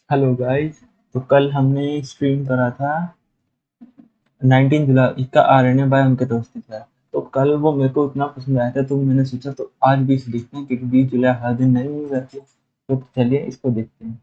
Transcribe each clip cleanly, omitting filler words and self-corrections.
Hello guys. तो कल हमने स्ट्रीम करा था 19 जुलाई का आरएनए बाय अंकित अवस्थी का। तो कल वो मेरे को इतना पसंद आया था, तो मैंने सोचा तो आज भी इसे देखते हैं, क्योंकि 20 जुलाई हर दिन नहीं मिल जाती। तो चलिए इसको देखते हैं।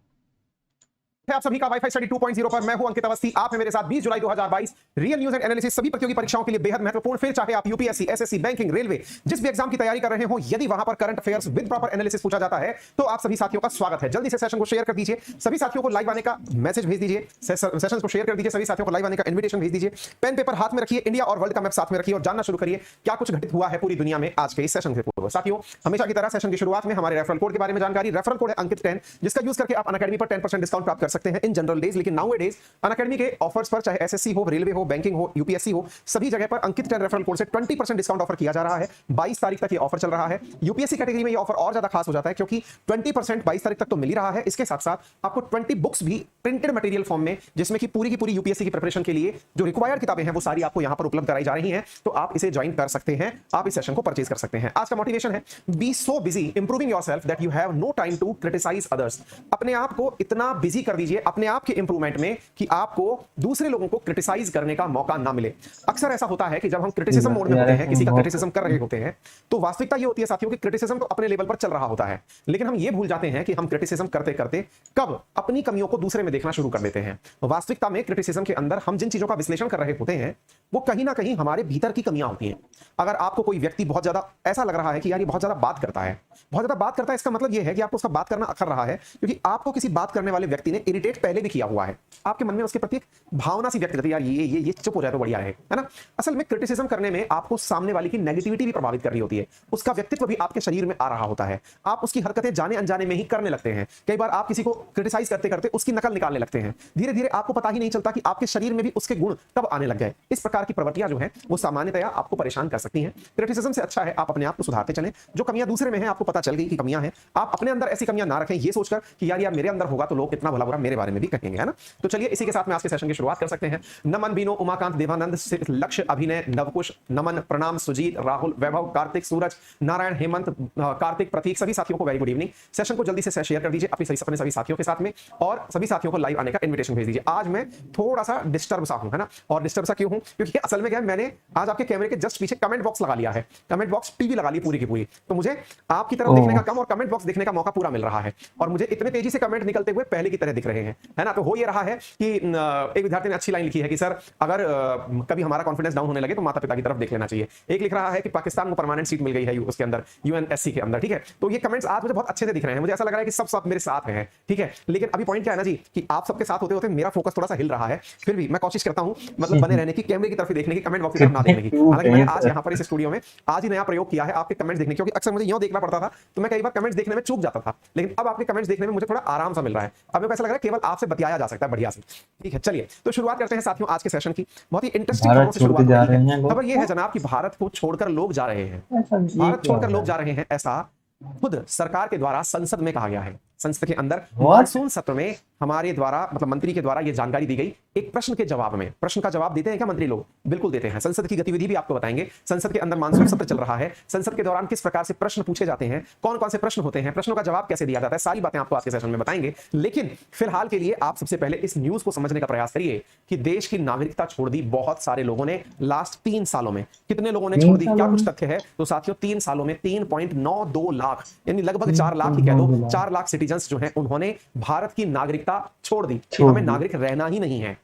है आप सभी का वाईफाई स्टडी 2.0 पर। मैं हूं अंकित अवस्थी, आप हैं मेरे साथ। 20 जुलाई 2022 रियल न्यूज एंड एनालिसिस सभी प्रतियोगी परीक्षाओं के लिए बेहद महत्वपूर्ण। फिर चाहे आप यूपीएससी, एसएससी, बैंकिंग, रेलवे, जिस भी एग्जाम की तैयारी कर रहे हो, यदि वहां पर current affairs with proper analysis पूछा जाता है तो आप सभी साथियों का स्वागत है। जल्दी से सेशन को शेयर कर दीजिए, सभी साथियों को लाइव आने का मैसेज भेज दीजिए, सेशन को शेयर कर दीजिए, सभी साथियों को लाइव आने का इन्विटेशन भेज दीजिए। पेन पेपर हाथ में रखिए, इंडिया और वर्ल्ड का मैप साथ में रखिए और जानना शुरू करिए क्या कुछ घटित हुआ है पूरी दुनिया में आज के इस सेशन के पूर्व। साथियों, हमेशा की तरह सेशन की शुरुआत में हमारे रेफरल कोड के बारे में जानकारी। रेफरल कोड है अंकित 10, जिसका यूज करके आप अनअकैडमी पर 10% डिस्काउंट प्राप्त कर सकते हैं इन जनरल डेज। लेकिन नाउ डेज अनअकैडमी के ऑफर्स पर, चाहे एसएससी हो, रेलवे हो, बैंकिंग हो, यूपीएससी हो, सभी जगह पर अंकित 10 रेफरल कोड से 20% डिस्काउंट ऑफर किया जा रहा है। 22 तारीख तक ये ऑफर चल रहा है। यूपीएससी कैटेगरी में ये ऑफर और ज्यादा खास हो जाता है, क्योंकि 20% 22 तारीख तक तो मिल ही रहा है। इसके साथ साथ आपको 20 बुक्स भी प्रिंटेड मटेरियल फॉर्म में, जिसमें की पूरी यूपीएससी की प्रिपरेशन के लिए जो रिक्वायर्ड किताबें हैं वो सारी आपको यहां पर उपलब्ध कराई जा रही हैं। तो आप इसे ज्वाइन कर सकते हैं, आप इस सेशन को परचेज कर सकते हैं। आज का मोटिवेशन है, be so busy improving yourself that you have no time to criticise others. अपने आप को इतना बिजी कर दीजिए अपने आप के इंप्रूवमेंट में कि आपको दूसरे लोगों को क्रिटिसाइज करने का मौका ना मिले। अक्सर ऐसा होता है कि जब हम क्रिटिसिज्म मोड में यार होते हैं, ऐसे किसी में का बहुत क्रिटिसिज्म कर रहे होते हैं, तो वास्तविकता ये होती है साथियों कि क्रिटिसिज्म तो अपने लेवल पर चल रहा होता है, लेकिन हम ये भूल जाते हैं कि हम क्रिटिसिज्म करते करते कब अपनी कमियों को दूसरे में देखना शुरू कर देते हैं। वास्तविकता में क्रिटिसिज्म के अंदर हम जिन चीजों का विश्लेषण कर रहे होते हैं वो कहीं ना कहीं हमारे भीतर की कमियां होती हैं। अगर आपको कोई व्यक्ति बहुत ज्यादा ऐसा लग रहा है कि यार ये बहुत ज्यादा बात करता है, बहुत ज्यादा बात करता है, इसका मतलब ये है कि आपको उसका बात करना अखर रहा है, क्योंकि आपको किसी बात करने वाले व्यक्ति ने इरिटेट पहले भी किया हुआ है। आपके मन में उसके प्रति एक भावना सी व्यक्त करती है, यार ये चुप हो जाए तो बढ़िया है ना। असल में क्रिटिसिज्म करने में आपको सामने वाले की नेगेटिविटी भी प्रभावित कर रही होती है, उसका व्यक्तित्व भी आपके शरीर में आ रहा होता है, आप उसकी हरकतें जाने अनजाने में ही करने लगते हैं। कई बार आप किसी को क्रिटिसाइज करते करते उसकी नकल निकालने लगते हैं, धीरे धीरे आपको पता ही नहीं चलता कि आपके शरीर में भी उसके गुण कब आने लग गए। इस प्रकार की प्रवृत्तियां जो है वो सामान्यतया आपको परेशान कर सकती हैं। क्रिटिसिज्म से अच्छा है आप अपने आप को सुधारते चलें। जो कमियां दूसरे में हैं, आपको पता चल गई कि कमियां हैं, आप अपने अंदर ऐसी कमियां ना रखें ये सोचकर कि यार मेरे अंदर होगा तो लोग कितना भला बुरा मेरे बारे में भी कहेंगे, है ना। तो चलिए इसी के साथ में आज के सेशन की शुरुआत कर सकते हैं। नमन, बीनो, उमाकांत, देवानंद, लक्ष्य, अभिनय, नवकुश, नमन, प्रणाम, सुजीत, राहुल, वैभव, कार्तिक, सूरज, नारायण, हेमंत, कार्तिक, प्रतीक, सभी साथियों को वेरी गुड इवनिंग। सेशन को जल्दी से शेयर कर दीजिए अपने सभी साथियों के साथ में, और सभी साथियों को लाइव आने का इन्विटेशन भेज दीजिए। आज मैं थोड़ा सा डिस्टर्ब सा हूं, है ना। और डिस्टर्ब सा क्यों हूं, क्योंकि असल में क्या है, मैंने आज आपके कैमरे के जस्ट पीछे कमेंट बॉक्स लगा लिया है, कमेंट बॉक्स टीवी लगा ली पूरी की पूरी। तो मुझे आपकी तरफ देखने का कम और कमेंट बॉक्स देखने का मौका पूरा मिल रहा है, और मुझे इतने तेजी से कमेंट निकलते हुए पहले की तरह दिख रहे हैं, है ना। तो हो ये रहा है कि एक विद्यार्थी ने अच्छी लाइन लिखी है कि सर अगर कभी हमारा कॉन्फिडेंस डाउन होने लगे तो माता पिता की तरफ देख लेना चाहिए। एक लिख रहा है कि पाकिस्तान को परमानेंट सीट मिल गई है उसके अंदर, यूएनएससी के अंदर, ठीक है। तो ये कमेंट्स आज मुझे बहुत अच्छे से दिख रहे हैं, मुझे ऐसा लग रहा है कि सब सब मेरे साथ हैं, ठीक है। लेकिन अभी पॉइंट क्या है ना जी, कि आप सबके साथ होते होते मेरा फोकस थोड़ा सा हिल रहा है, फिर भी मैं कोशिश करता हूं मतलब बने रहने की, कैमरे की तरफ देखने की, कमेंट बॉक्स की तरफ ना कितने देखने की। क्यूट हालांकि मैंने हैं आज सर। यहाँ पर इस स्टूडियो में आज ही नया प्रयोग किया है आपके कमेंट्स देखने, क्योंकि अक्सर मुझे यूं देखना पड़ता था तो मैं कई बार कमेंट्स देखने में चूक जाता था, लेकिन अब आपके कमेंट्स देखने में मुझे थोड़ा आराम सा मिल रहा है। अब मेरे को ऐसा लग रहा है केवल आपसे बतियाया जा सकता है बढ़िया से, ठीक है। चलिए तो शुरुआत करते हैं साथियों आज के सेशन की। बहुत ही इंटरेस्टिंग खबरों भारत से छोड़ के शुरुआत हो जा रही रहे है। हैं लोग खबर यह है क्या? जनाब कि भारत को छोड़कर लोग जा रहे हैं, ऐसा ये भारत क्या छोड़कर हो रहा लोग है? जा रहे हैं, ऐसा खुद सरकार के द्वारा संसद में कहा गया है। संसद के अंदर व्हाट? मानसून सत्र में हमारे द्वारा मतलब मंत्री के द्वारा यह जानकारी दी गई एक प्रश्न के जवाब में। प्रश्न का जवाब देते हैं क्या मंत्री लोग? बिल्कुल देते हैं। संसद की गतिविधि भी आपको बताएंगे। संसद के अंदर मानसून सत्र चल रहा है, संसद के दौरान किस प्रकार से प्रश्न पूछे जाते हैं, कौन कौन से प्रश्न होते हैं, प्रश्नों का जवाब कैसे दिया जाता है, सारी बातें आपको आज के सेशन में बताएंगे। लेकिन फिलहाल के लिए आप सबसे पहले इस न्यूज को समझने का प्रयास करिए कि देश की नागरिकता छोड़ दी बहुत सारे लोगों ने लास्ट 3 सालों में। कितने लोगों ने छोड़ 3 दी, क्या सालों कुछ में? तथ्य है तो साथियों 3 सालों में 3.92 लाख, यानी लगभग 4 लाख ही कह दो, 3.92 4 लाख सिटीजन्स जो हैं उन्होंने भारत की नागरिकता छोड़ दी कि छोड़ हमें दी। नागरिक रहना ही नहीं है,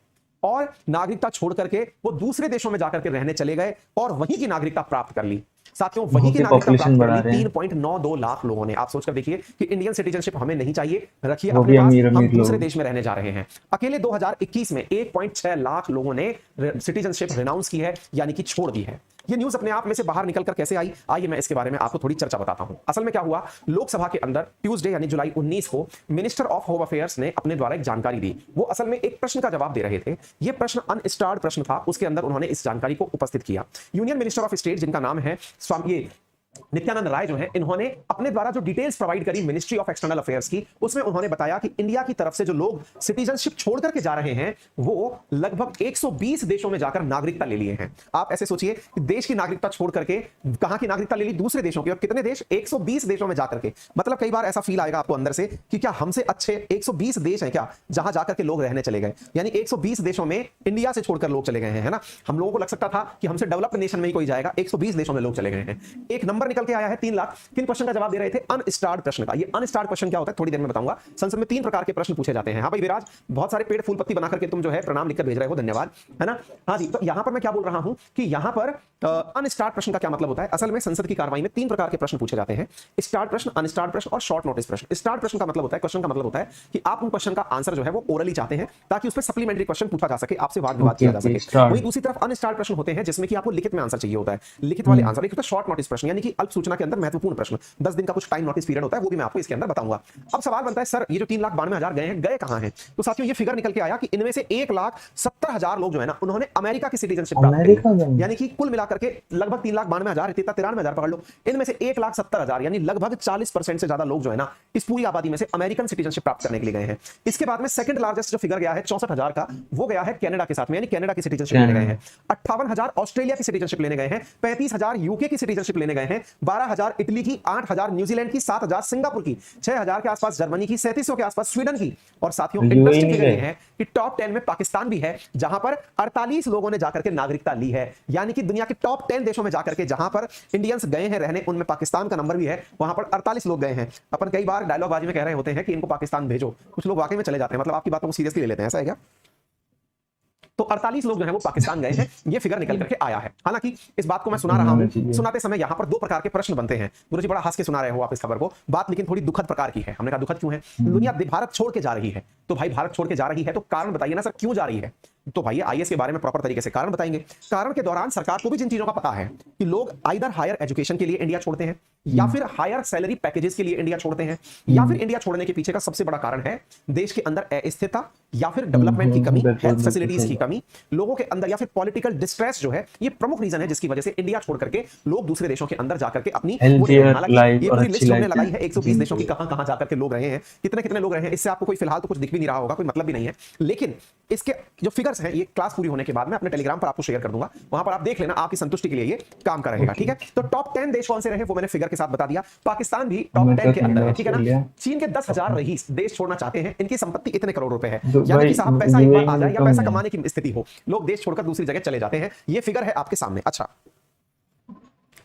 और नागरिकता छोड़ करके वो दूसरे देशों में जाकर के रहने चले गए और वहीं की नागरिकता प्राप्त कर ली। साथियों वहीं की भूखे नागरिकता पॉपुलेशन प्राप्त कर बढ़ा ली रहे हैं, 3.92 लाख लोगों ने। आप सोचकर देखिए कि इंडियन सिटीजनशिप हमें नहीं चाहिए, रखिए वो अपने भी पास, अमीर हम अमीर दूसरे लोग। देश में रहने जा रहे हैं। अकेले 2021 में 1.6 लाख लोगों ने सिटीजनशिप रिनाउंस की है, यानी कि छोड़ दी है। ये न्यूज अपने आप में से बाहर निकलकर कैसे आई, आइए मैं इसके बारे में आपको थोड़ी चर्चा बताता हूं। असल में क्या हुआ, लोकसभा के अंदर ट्यूसडे यानी जुलाई 19 को मिनिस्टर ऑफ होम अफेयर्स ने अपने द्वारा एक जानकारी दी। वो असल में एक प्रश्न का जवाब दे रहे थे। यह प्रश्न अनस्टार्ड प्रश्न था, उसके अंदर उन्होंने इस जानकारी को उपस्थित किया। यूनियन मिनिस्टर ऑफ स्टेट जिनका नाम है स्वामी नित्यानंद राय जो है, इन्होंने अपने द्वारा जो डिटेल्स प्रोवाइड करी मिनिस्ट्री ऑफ एक्सटर्नल अफेयर्स की, उसमें उन्होंने बताया कि इंडिया की तरफ से जो लोग सिटीजनशिप छोड़ करके जा रहे हैं वो लगभग 120 देशों में जाकर नागरिकता ले लिए हैं। आप ऐसे सोचिए कि देश की नागरिकता छोड़ करके कहां की नागरिकता ले ली, दूसरे देशों की, और कितने देश, 120 देशों में जाकर के। मतलब कई बार ऐसा फील आएगा आपको अंदर से कि क्या हमसे अच्छे 120 देश हैं क्या जहां जाकर के लोग रहने चले गए, यानी 120 देशों में इंडिया से छोड़कर लोग चले गए हैं, है ना। हम लोगों को लग सकता था कि हमसे डेवलप्ड नेशन में ही कोई जाएगा, 120 देशों में लोग चले गए हैं। एक नंबर निकल के आया है 3 लाख। किन क्वेश्चन का जवाब दे रहे थे? अनस्टार्ड प्रश्न का। ये अनस्टार्ड क्वेश्चन क्या होता है थोड़ी देर में बताऊंगा। संसद में 3 प्रकार के प्रश्न पूछे जाते हैं। हाँ भाई विराज, बहुत सारे पेड़ फूल पत्ती बना करके तुम जो है प्रणाम लिखकर भेज रहे हो, धन्यवाद, है ना। हाँ जी, तो यहां पर मैं क्या बोल रहा हूं कि यहां पर अनस्टार्ड प्रश्न का क्या मतलब होता है। असल में संसद की कार्रवाई में 3 प्रकार के प्रश्न पूछे जाते हैं, स्टार्ट प्रश्न, अनस्टार्ड प्रश्न और शॉर्ट नोटिस प्रश्न। स्टार्ट प्रश्न का मतलब होता है, क्वेश्चन का मतलब होता है कि आप उन क्वेश्चन का आंसर जो है वो ओरली चाहते हैं ताकि उस पर सप्लीमेंट्री क्वेश्चन पूछा जा सके, आपसे वाद विवाद किया जा सके। वहीं दूसरी तरफ अनस्टार्ड प्रश्न होते हैं जिसमें कि आपको लिखित में आंसर चाहिए होता है, लिखित वाले आंसर। एक होता है शॉर्ट नोटिस प्रश्न, यानी कि अल्प सूचना के अंदर महत्वपूर्ण प्रश्न, 10 दिन का कुछ टाइम नोटिस पीरियड होता है, वो भी मैं आपको इसके अंदर बताऊंगा। अब सवाल बनता है सर ये जो 3,92,000 गए हैं, गए कहां हैं? तो साथियों ये फिगर निकल के आया कि इनमें से 1,70,000 लोग जो है ना, उन्होंने अमेरिका की सिटीजनशिप प्राप्त करी, यानी कि कुल मिलाकर के लगभग 3,92,000, 93,000 पकड़ लो। इनमें से 1,70,000 यानी लगभग 40% से ज्यादा लोग जो है ना इस पूरी आबादी में से अमेरिकन सिटीजनशिप प्राप्त करने के लिए गए हैं। इसके बाद में सेकंड लार्जेस्ट जो फिगर गया है 64,000 का, वो गया है कनाडा के साथ में, यानी कनाडा की सिटीजनशिप लेने गए हैं। 58,000 ऑस्ट्रेलिया की सिटीजनशिप लेने गए हैं, 35,000 यूके की सिटीजनशिप लेने गए हैं, 12,000 इटली की, 8,000 न्यूजीलैंड की, 7,000 सिंगापुर की, 6,000 के आसपास जर्मनी की, 3700 के आसपास स्वीडन की। और साथियों इंटरेस्टिंग फिगर यह है कि टॉप 10 में पाकिस्तान भी है, जहां पर 48 लोगों ने जाकर के नागरिकता ली है। यानी कि दुनिया के टॉप 10 देशों में जाकर के जहां पर इंडियंस गए हैं रहने, उनमें पाकिस्तान का नंबर भी है, वहां पर 48 लोग गए हैं। अपन कई बार डायलॉग बाजी में कह रहे होते हैं कि इनको पाकिस्तान भेजो, कुछ लोग वाकई में चले जाते हैं, मतलब आपकी बातों को सीरियसली ले लेते हैं, ऐसा है क्या? तो 48 लोग जो है वो पाकिस्तान गए हैं, ये फिगर निकल करके आया है। हालांकि इस बात को मैं सुना रहा हूं, सुनाते समय यहां पर 2 प्रकार के प्रश्न बनते हैं। गुरुजी बड़ा हंस के सुना रहे हो आप इस खबर को, बात लेकिन थोड़ी दुखद प्रकार की है। हमने कहा दुखद क्यों है? दुनिया भारत छोड़ के जा रही है, तो भाई भारत छोड़ के जा रही है तो कारण बताइए ना सर, क्यों जा रही है? तो भाई आईएएस के बारे में प्रॉपर तरीके से कारण बताएंगे। कारण के दौरान सरकार को भी जिन चीजों का पता है कि लोग आइदर हायर एजुकेशन के लिए इंडिया छोड़ते हैं, या फिर हायर सैलरी पैकेजेस के लिए इंडिया छोड़ते हैं, या फिर इंडिया छोड़ने के पीछे का सबसे बड़ा कारण है देश के अंदर अस्थिरता, या फिर डेवलपमेंट की कमी, हेल्थ फैसिलिटीज की कमी, लोगों के अंदर, या फिर पॉलिटिकल डिस्ट्रेस जो है, ये प्रमुख रीजन है जिसकी वजह से इंडिया छोड़ करके लोग दूसरे देशों के अंदर जाकर के अपनी, हालांकि ये पूरी लिस्ट हमने लगाई है 120 देशों की, कहां जाकर के लोग रहे हैं, कितने लोग रहे हैं, इससे आपको कोई फिलहाल तो कुछ दिख भी नहीं रहा होगा, कोई मतलब भी नहीं है। लेकिन इसके जो फिगर्स हैं, ये क्लास पूरी होने के बाद मैं अपने टेलीग्राम पर आपको शेयर कर दूंगा, वहां पर आप देख लेना, आपकी संतुष्टि के लिए ये काम का रहेगा, ठीक है। तो टॉप 10 देश कौन से रहे वो मैंने फिगर के साथ बता दिया। पाकिस्तान भी टॉप 10 के अंदर है, ठीक है ना। चीन के 10,000 रईस देश छोड़ना चाहते हैं, इनकी संपत्ति इतने करोड़ रुपए है, यानी कि साहब पैसा एक बार आ जाए या पैसा कमाने की स्थिति हो, लोग देश छोड़कर दूसरी जगह चले जाते हैं। ये फिगर है आपके सामने। अच्छा,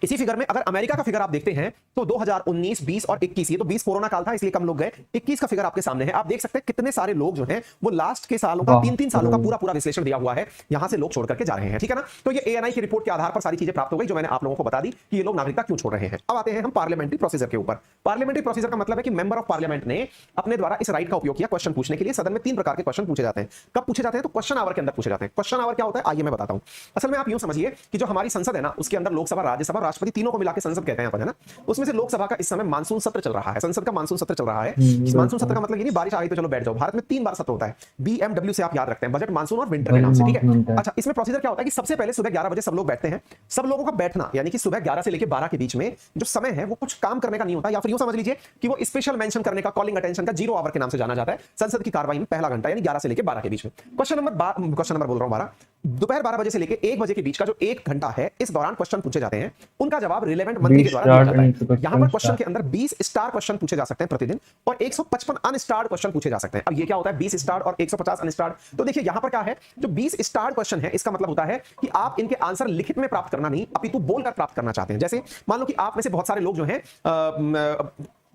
इसी फिगर में अगर अमेरिका का फिगर आप देखते हैं तो 2019, 20 और 21, ये तो 20 कोरोना काल था इसलिए कम लोग गए, 21 का फिगर आपके सामने है। आप देख सकते हैं कितने सारे लोग जो हैं वो लास्ट के सालों का 3-3 सालों का पूरा विश्लेषण दिया हुआ है, यहां से लोग छोड़ करके जा रहे हैं, ठीक है ना। तो ये एएनआई की रिपोर्ट के आधार पर सारी चीजें प्राप्त हो गई जो मैंने आप लोगों को बता दी कि ये लोग नागरिकता क्यों छोड़ रहे हैं। अब आते हैं हम पार्लियामेंट्री प्रोसीजर के ऊपर। पार्लियामेंट्री प्रोसीजर का मतलब है कि मेंबर ऑफ पार्लियामेंट ने अपने द्वारा इस राइट का उपयोग किया क्वेश्चन पूछने के लिए। सदन में 3 प्रकार के क्वेश्चन पूछे जाते हैं। कब पूछे जाते हैं? तो क्वेश्चन आवर के अंदर पूछे जाते हैं। क्वेश्चन आवर क्या होता है आइए मैं बताता हूं। असल में आप यूं समझिए कि जो हमारी संसद है ना, उसके अंदर लोकसभा, राज्यसभा, राष्ट्रपति तीनों को मिलाकर संसद कहते हैं अपन, है ना। उसमें से लोकसभा का इस समय मानसून सत्र चल रहा है, संसद का मानसून सत्र चल रहा है। मानसून सत्र का मतलब ये नहीं बारिश आ गई तो चलो बैठ जाओ। भारत में 3 बार सत्र होता है, बीएमडब्ल्यू से आप याद रखते हैं, बजट, मानसून और विंटर के नाम से, ठीक है। अच्छा, इसमें प्रोसीजर क्या होता है कि सबसे पहले सुबह 11 बजे सब लोग बैठते हैं। सब लोगों का बैठना यानी कि सुबह 11 से लेकर 12 के बीच में जो समय है वो कुछ काम करने का नहीं होता, या फिर यूं समझ लीजिए कि वो स्पेशल मेंशन करने का, कॉलिंग अटेंशन का 0 आवर के नाम से जाना जाता है। संसद की कार्रवाई में पहला घंटा यानी 11 से लेकर 12 के बीच में। क्वेश्चन नंबर बोल रहा हूं 12, दोपहर 12 बजे से लेकर 1 बजे के बीच का जो 1 घंटा है, इस दौरान क्वेश्चन पूछे जाते हैं, उनका जवाब रिलेवेंट मंत्री के द्वारा दिया जाता है। यहां पर क्वेश्चन के अंदर 20 स्टार क्वेश्चन पूछे जा सकते हैं प्रतिदिन और 155 अनस्टार्ड क्वेश्चन पूछे जा सकते हैं। अब ये क्या होता है 20 स्टार और 150 अनस्टार्ड? तो देखिए यहां पर क्या है, जो 20 स्टार क्वेश्चन है इसका मतलब होता है कि आप इनके आंसर लिखित में प्राप्त करना नहीं अपितु बोलकर प्राप्त करना चाहते हैं। जैसे मान लो कि आप में से बहुत सारे लोग जो हैं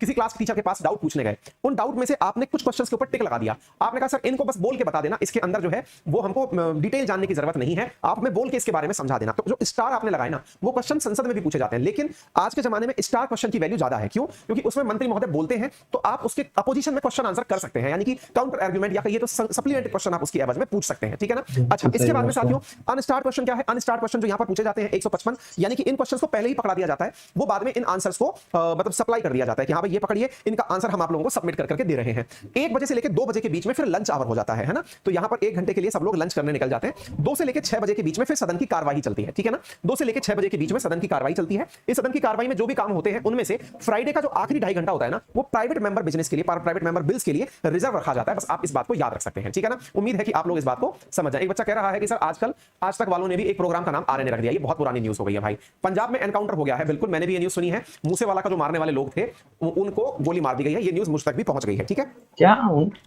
किसी क्लास टीचर के पास डाउट पूछने गए, उन डाउट में से आपने कुछ क्वेश्चंस के ऊपर टिक लगा दिया, आपने कहा सर इनको बस बोल के बता देना, इसके अंदर जो है वो हमको डिटेल जानने की जरूरत नहीं है, आप में बोल के इसके बारे में समझा देना। तो जो स्टार आपने लगाए ना वो क्वेश्चन संसद में भी पूछे जाते हैं, लेकिन आज के जमाने में स्टार क्वेश्चन की वैल्यू ज्यादा है। क्यों? क्योंकि उसमें मंत्री महोदय बोलते हैं तो आप उसके अपोजिशन में क्वेश्चन आंसर कर सकते हैं, यानी कि काउंटर आर्गुमेंट या कहिए तो सप्लीमेंट्री क्वेश्चन आप उसकी एवज में पूछ सकते हैं, ठीक है ना। अच्छा, इसके बाद में साथियों अनस्टार्ड क्वेश्चन क्या है? अनस्टार्ड क्वेश्चन जो यहां पर पूछे जाते हैं 155, यानी कि इन क्वेश्चंस को पहले ही पकड़ा दिया जाता है, वो बाद में इन आंसर्स को मतलब सप्लाई कर दिया जाता है कि हां भाई भाई ये पकड़िए, इनका आंसर हम आप लोगों को सबमिट कर करके दे रहे हैं। 1 बजे से लेकर 2 बजे के बीच में फिर लंच आवर हो जाता है ना, तो यहां पर 1 घंटे के लिए सब लोग लंच करने निकल जाते हैं। 2 से लेकर 6 बजे के बीच में फिर सदन की कार्रवाई चलती है, ठीक है ना। 2 से लेकर 6 बजे के बीच में सदन की कार्रवाई चलती है। इस सदन की कार्रवाई में जो भी काम होते हैं उनमें से फ्राइडे का जो आखिरी 2.5 घंटा होता है ना, वो प्राइवेट मेंबर बिजनेस के लिए, प्राइवेट मेंबर बिल्स के लिए रिजर्व रखा जाता है। बस आप इस बात को याद रख सकते हैं, ठीक है ना। उम्मीद है कि आप लोग इस बात को समझ जाए। एक बच्चा कह रहा है कि सर आजकल आज तक वालों ने भी एक प्रोग्राम का नाम आरएनए रख दिया, ये बहुत पुरानी न्यूज हो गई है भाई। पंजाब में एनकाउंटर हो गया है, बिल्कुल मैंने भी ये न्यूज सुनी है। मूसेवाला का जो मारने वाले लोग थे उनको गोली मार दी गई है, ये न्यूज मुझ तक भी पहुंच गई है, ठीक है। क्या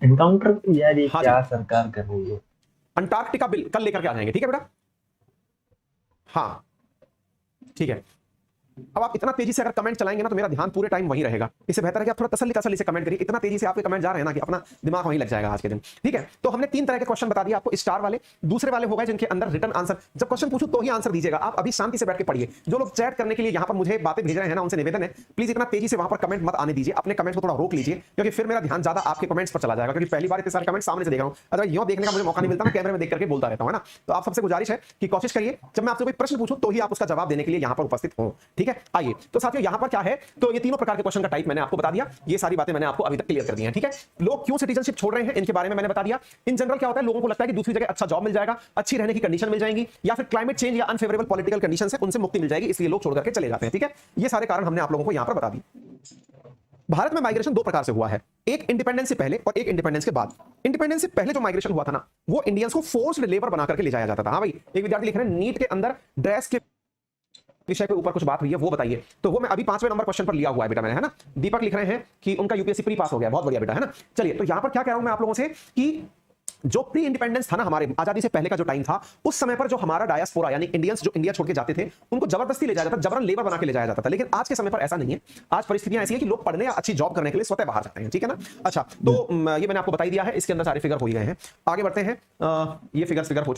एनकाउंटर यार, ये हाँ क्या सरकार कर रही है। अंटार्कटिका बिल कल लेकर के आ जाएंगे, ठीक है बेटा। हाँ ठीक है। अब आप इतना तेजी से अगर कमेंट चलाएंगे ना तो मेरा ध्यान पूरे टाइम वहीं रहेगा। इससे बेहतर है कि आप थोड़ा तसल्ली से कमेंट करिए। इतना तेजी से आपके कमेंट जा रहे हैं ना कि अपना दिमाग वहीं लग जाएगा आज के दिन, ठीक है। तो हमने 3 तरह के क्वेश्चन बता दिए आपको, स्टार वाले, दूसरे वाले हो गए जिनके अंदर रिटर्न आंसर, जब क्वेश्चन पूछूं तो ही आंसर दीजिएगा। आप अभी शांति से बैठ के पढ़िए। जो लोग चैट करने के लिए यहां पर मुझे बातें भेज रहे हैं ना, उनसे निवेदन है प्लीज इतना तेजी से वहां पर कमेंट मत आने दीजिए, अपने कमेंट को थोड़ा रोक लीजिए, क्योंकि फिर मेरा ध्यान ज्यादा आपके कमेंट्स पर चला जाएगा। क्योंकि पहली बार इतने सारे कमेंट सामने से देख रहा हूं, अगर यूं देखने का मुझे मौका नहीं मिलता, मैं कैमरे में देख करके बोलता रहता हूं, है ना। तो आप सबसे गुजारिश है कि कोशिश करिए जब मैं आपसे कोई प्रश्न पूछूं तो ही आप उसका जवाब देने के लिए यहां पर उपस्थित हो, ठीक है। आइए तो साथियों यहां पर क्या है, तो ये तीनों प्रकार के क्वेश्चन का टाइप मैंने आपको बता दिया। ये सारी बातें मैंने आपको अभी तक क्लियर कर दी हैं, ठीक है। लोग क्यों सिटीजनशिप छोड़ रहे हैं इनके बारे में मैंने बता दिया। इन जनरल क्या होता है, लोगों को लगता है कि दूसरी जगह अच्छा जॉब मिल जाएगा, अच्छी रहने की कंडीशन मिल जाएगी, या फिर क्लाइमेट चेंज या अनफेवरेबल पॉलिटिकल कंडीशन है उनसे मुक्ति मिल जाएगी, इसलिए लोग छोड़ करके चले जाते हैं, ठीक है। ये सारे कारण हमने आप लोगों को यहां पर बता दी। भारत में माइग्रेशन 2 प्रकार से हुआ है, एक इंडिपेंडेंस से पहले और एक इंडिपेंडेंस के बाद। इंडिपेंडेंस से पहले जो माइग्रेशन हुआ था ना, वो इंडियंस को फोर्स्ड लेबर बना करके ले जाया जाता था। हाँ भाई, एक विद्यार्थी लिख रहे हैं नीट के अंदर ड्रेस के विषय के ऊपर कुछ बात हुई है, वो बताइए। तो वो मैं अभी 5वें नंबर क्वेश्चन पर लिया हुआ है बेटा मैंने, है ना। दीपक लिख रहे हैं कि उनका यूपीएससी प्री पास हो गया, बहुत बढ़िया बेटा, है ना। चलिए तो यहां पर क्या कह रहा हूं मैं आप लोगों से कि जो प्री इंडिपेंडेंस था ना, हमारे आजादी से पहले का जो टाइम था, उस समय पर जो हमारा डायस्पोरा यानी इंडियंस जो इंडिया छोड़ के जाते थे, उनको जबरदस्ती ले जाया जाता था, जबरन लेबर बना के ले जाया जाता था। लेकिन आज के समय पर ऐसा नहीं है। आज परिस्थितियां ऐसी है कि लोग पढ़ने या अच्छी जॉब करने के लिए स्वतः बाहर जाते हैं, ठीक है ना। अच्छा तो ये मैंने आपको बता दिया है, इसके अंदर सारे फिगर हो गए हैं। आगे बढ़ते हैं। ये फिगर हो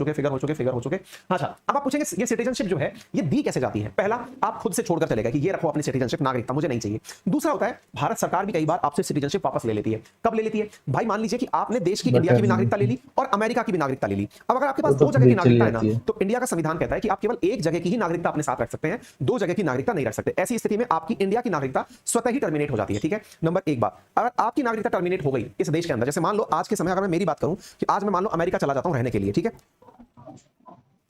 चुके। अच्छा अब आप पूछेंगे ये सिटीजनशिप जो है ये दी कैसे जाती है। पहला, आप खुद से छोड़कर चलेगा कि ये रखो अपनी सिटीजनशिप, नागरिकता मुझे नहीं चाहिए। दूसरा होता है भारत सरकार भी कई बार आपसे सिटीजनशिप वापस ले लेती है। कब ले लेती है भाई, मान लीजिए कि आपने देश की इंडिया की भी नागरिकता ले ली और अमेरिका की भी नागरिकता ले ली। अब अगर आपके पास 2 जगह की नागरिकता है ना, तो इंडिया का संविधान कहता है कि आप केवल एक जगह की ही नागरिकता अपने साथ रख सकते हैं, 2 जगह की नागरिकता नहीं रख सकते। ऐसी स्थिति में आपकी इंडिया की नागरिकता स्वतः ही टर्मिनेट हो जाती है, ठीक है। नंबर 1 बात, अगर आपकी नागरिकता टर्मिनेट हो गई इस देश के अंदर, जैसे मान लो आज के समय अगर मैं मेरी बात करूं कि आज मैं मान लो अमेरिका चला जाता हूं रहने के लिए, ठीक है।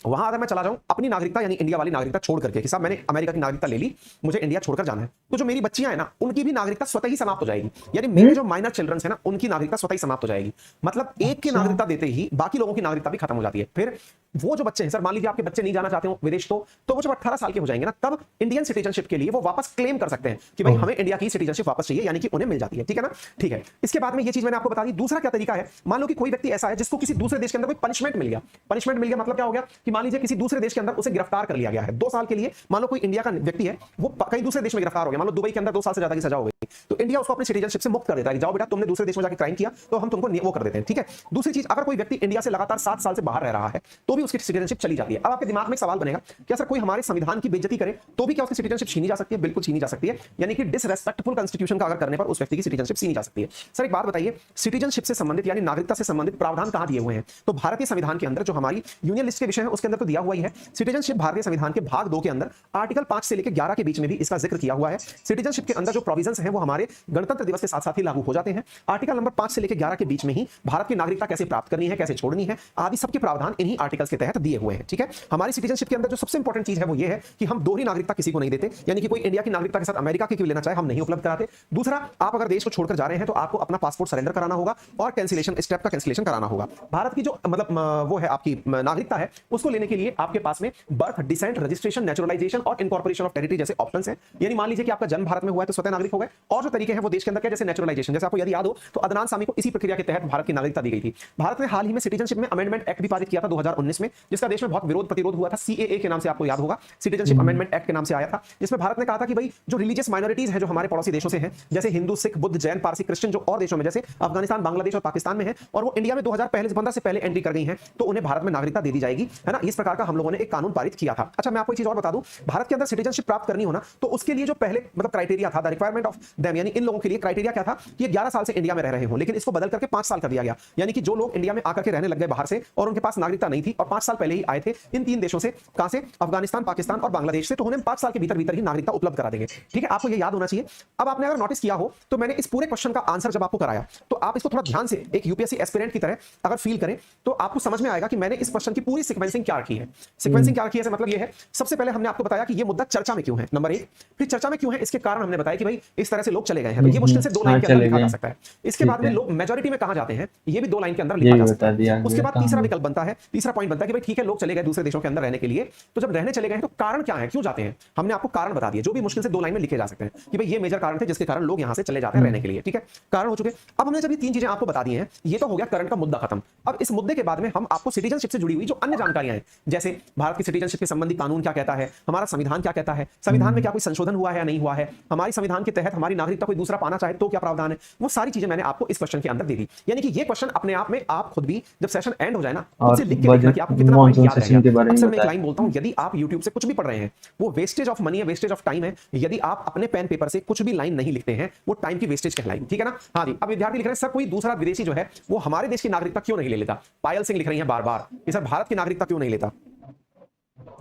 वहां अगर मैं चला जाऊं अपनी नागरिकता यानी इंडिया वाली नागरिकता छोड़ करके कि साहब मैंने अमेरिका की नागरिकता ले ली, मुझे इंडिया छोड़कर जाना है, तो जो मेरी बच्चियां हैं ना उनकी भी नागरिकता स्वतः ही समाप्त हो जाएगी। यानी मेरे जो माइनर चिल्ड्रंस है ना उनकी नागरिकता स्वतः ही समाप्त हो जाएगी। मतलब एक की नागरिकता देते ही बाकी लोगों की नागरिकता भी खत्म हो जाती है। फिर वो जो बच्चे हैं, सर मान लीजिए आपके बच्चे नहीं जाना चाहते हो विदेश, तो वो जब 18 साल के हो जाएंगे ना, तब इंडियन सिटीजनशिप के लिए वो वापस क्लेम कर सकते हैं कि भाई हमें इंडिया की सिटीजनशिप वापस चाहिए, यानी कि उन्हें मिल जाती है, ठीक है ना। ठीक है, इसके बाद में ये चीज मैंने आपको बता दी। दूसरा क्या तरीका है, मान लो कि कोई व्यक्ति ऐसा है जिसको किसी दूसरे देश के अंदर कोई पनिशमेंट मिल गया। पनिशमेंट मिल गया मतलब क्या हो गया कि मान लीजिए किसी दूसरे देश के अंदर उसे गिरफ्तार कर लिया गया है 2 साल के लिए। मान लो कोई इंडिया का व्यक्ति है, वो कहीं दूसरे देश में गिरफ्तार हो गया, मान लो दुबई के अंदर 2 साल से ज्यादा की सजा हो गई, तो इंडिया उसको अपनी सिटीजनशिप से मुक्त कर देता है कि जाओ बेटा तुमने दूसरे देश में जाकर क्राइम किया तो हम तुमको वो कर देते हैं, ठीक है। दूसरी चीज, अगर कोई व्यक्ति इंडिया से लगातार 7 साल से बाहर रह रहा है तो भी उसकी सिटीजनशिप चली जाती है। अब आपके दिमाग में एक सवाल बनेगा, क्या सर कोई हमारे संविधान की बेइज्जती करे तो भी क्या उसकी सिटीजनशिप छीनी जा सकती है? बिल्कुल छीनी जा सकती है, यानी कि डिसरेस्पेक्टफुल कॉन्स्टिट्यूशन का अगर करने पर उस व्यक्ति की सिटीजनशिप छीनी जा सकती है। सर एक बात बताइए, सिटीजनशिप से संबंधित यानी नागरिकता से संबंधित प्रावधान कहां दिए हुए हैं? तो भारतीय संविधान के अंदर जो हमारी यूनियन लिस्ट के विषय है उसके अंदर तो दिया हुआ ही है। सिटीजनशिप भारतीय संविधान के भाग 2 के अंदर आर्टिकल 5 से लेकर 11 के बीच में भी इसका जिक्र किया हुआ है। सिटीजनशिप के अंदर जो प्रोविजंस हैं वो हमारे गणतंत्र दिवस के साथ साथ ही लागू हो जाते हैं। आर्टिकल नंबर 5 से लेकर 11 के बीच में ही भारत की नागरिकता कैसे प्राप्त करनी है, कैसे छोड़नी है, आदि सबके प्रावधान इन्हीं आर्टिकल्स के तहत दिए हुए हैं, ठीक है। हमारी सिटीजनशिप के अंदर जो सबसे इंपॉर्टेंट चीज है वो ये है कि हम दोहरी नागरिकता किसी को नहीं देते, यानी कि कोई इंडिया की नागरिकता के साथ अमेरिका की लेना चाहे हम नहीं उपलब्ध कराते। दूसरा, आप अगर देश को छोड़कर जा रहे हैं तो आपको अपना पासपोर्ट सरेंडर कराना होगा और कैंसिलेशन स्टेप का कैंसिलेशन कराना होगा। भारत की जो मतलब वो है आपकी नागरिकता है उसको लेने के लिए आपके पास में बर्थ, डिसेंट, रजिस्ट्रेशन, नेचुरलाइजेशन और इनकॉर्पोरेशन ऑफ टेरिटरी जैसे ऑप्शंस हैं। यानी मान लीजिए कि आपका जन्म भारत में हुआ है तो स्वतः नागरिक हो गए, और जो तरीके हैं वो देश के अंदर क्या, जैसे नेचुरलाइजेशन, जैसे आपको यदि याद हो तो अदनान सामी को इसी प्रक्रिया के तहत भारत की नागरिकता दी गई थी। भारत ने हाल ही में सिटीजनशिप में अमेंडमेंट एक्ट भी पारित किया था 2019 में, जिसका देश में बहुत विरोध प्रतिरोध हुआ था। सीएए के नाम से आपको याद होगा, सिटीजनशिप अमेंडमेंट एक्ट के नाम से आया था, जिसमें भारत ने कहा था कि भाई जो रिलीजियस माइनॉरिटीज हैं जो हमारे पड़ोसी देशों से हैं, जैसे हिंदू, सिख, बुद्ध, जैन, पारसी, क्रिश्चियन, जो और देशों में जैसे अफगानिस्तान, बांग्लादेश और पाकिस्तान में है, और वो इंडिया में 2015 से पहले एंट्री कर गई हैं, तो उन्हें भारत में नागरिकता दे दी जाएगी, है ना। इस प्रकार का हम लोगों ने एक कानून पारित किया था। अच्छा मैं आपको एक चीज और बता दूं, भारत के अंदर सिटीजनशिप प्राप्त करनी हो ना तो उसके लिए जो पहले मतलब क्राइटेरिया था, द रिक्वायरमेंट ऑफ देम, यानी इन लोगों के लिए क्राइटेरिया क्या था कि 11 साल से इंडिया में रह रहे हो, लेकिन इसको बदल करके 5 साल कर दिया गया। यानी कि जो लोग इंडिया में आकर के रहने लग गए बाहर से और उनके पास नागरिकता नहीं थी और 5 साल पहले ही आए थे इन 3 देशों से, कहां से, अफगानिस्तान, पाकिस्तान और बांग्लादेश से, तो उन्हें 5 साल के भीतर भीतर ही नागरिकता उपलब्ध करा देंगे। ठीक है, आपको ये याद होना चाहिए। अब आपने अगर नोटिस किया हो तो मैंने इस पूरे क्वेश्चन का आंसर जब आपको कराया तो आप इसको थोड़ा ध्यान से एक यूपीएससी एस्पिरेंट की तरह अगर फील करें तो आपको समझ में आएगा कि मैंने इस क्वेश्चन की पूरी सीक्वेंसिंग क्या रखी है। सीक्वेंसिंग क्या रखी है, मतलब ये है, सबसे पहले हमने आपको बताया कि ये मुद्दा चर्चा में क्यों है, नंबर 1। फिर चर्चा में क्यों है इसके कारण हमने बताया कि भाई इस तरह से लोग चले गए हैं, तो ये मुश्किल से 2 लाइन के अंदर लिखा जा सकता है। इसके बाद में लोग मेजॉरिटी में कहां जाते हैं, ये भी 2 लाइन के अंदर लिखा जा सकता है। उसके बाद तीसरा विकल्प बनता है, तीसरा पॉइंट बनता है कि भाई ठीक है लोग चले गए दूसरे देशों के अंदर रहने के लिए, तो जब रहने चले गए हैं तो कारण क्या है, क्यों जाते हैं, हमने आपको कारण बता दिए जो भी मुश्किल से 2 लाइन में लिखे जा सकते हैं कि भाई ये मेजर कारण थे जिसके कारण लोग यहां से चले जाते हैं रहने के लिए। ठीक है, कारण हो चुके। अब हमने जब ये 3 चीजें आपको बता दी हैं, ये तो हो गया करंट का मुद्दा खत्म। अब इस मुद्दे के बाद में हम आपको सिटीजनशिप से जुड़ी हुई जो अन्य जानकारियां हैं, जैसे भारत की सिटीजनशिप के संबंधी कानून क्या कहता है, हमारा संविधान क्या कहता है, संविधान में क्या कोई संशोधन हुआ है या नहीं हुआ है, हमारी संविधान के तहत हमारी नागरिकता कोई दूसरा पाना चाहे तो क्या प्रावधान है, वो सारी चीजें मैंने आपको इस क्वेश्चन के अंदर दे दी। यानी कि ये क्वेश्चन अपने आप में आप खुद भी जब सेशन एंड हो जाए ना खुद से लिख के देखना कि आपको कितना पॉइंट याद रहेगा। अक्सर मैं एक लाइन बोलता हूं, यदि आप YouTube से कुछ भी पढ़ रहे हैं वो वेस्टेज ऑफ मनी है, वेस्टेज ऑफ टाइम है। यदि आप अपने पेन पेपर से कुछ भी लाइन नहीं लिखते हैं वो टाइम की वेस्टेज कहलाएगी। ठीक है ना। हाँ जी, अब विद्यार्थी लिख रहे हैं सर कोई दूसरा विदेशी जो है वो हमारे देश की नागरिकता क्यों नहीं ले लेता। पायल सिंह लिख रही है बार बार कि सर भारत की नागरिकता क्यों नहीं लेता।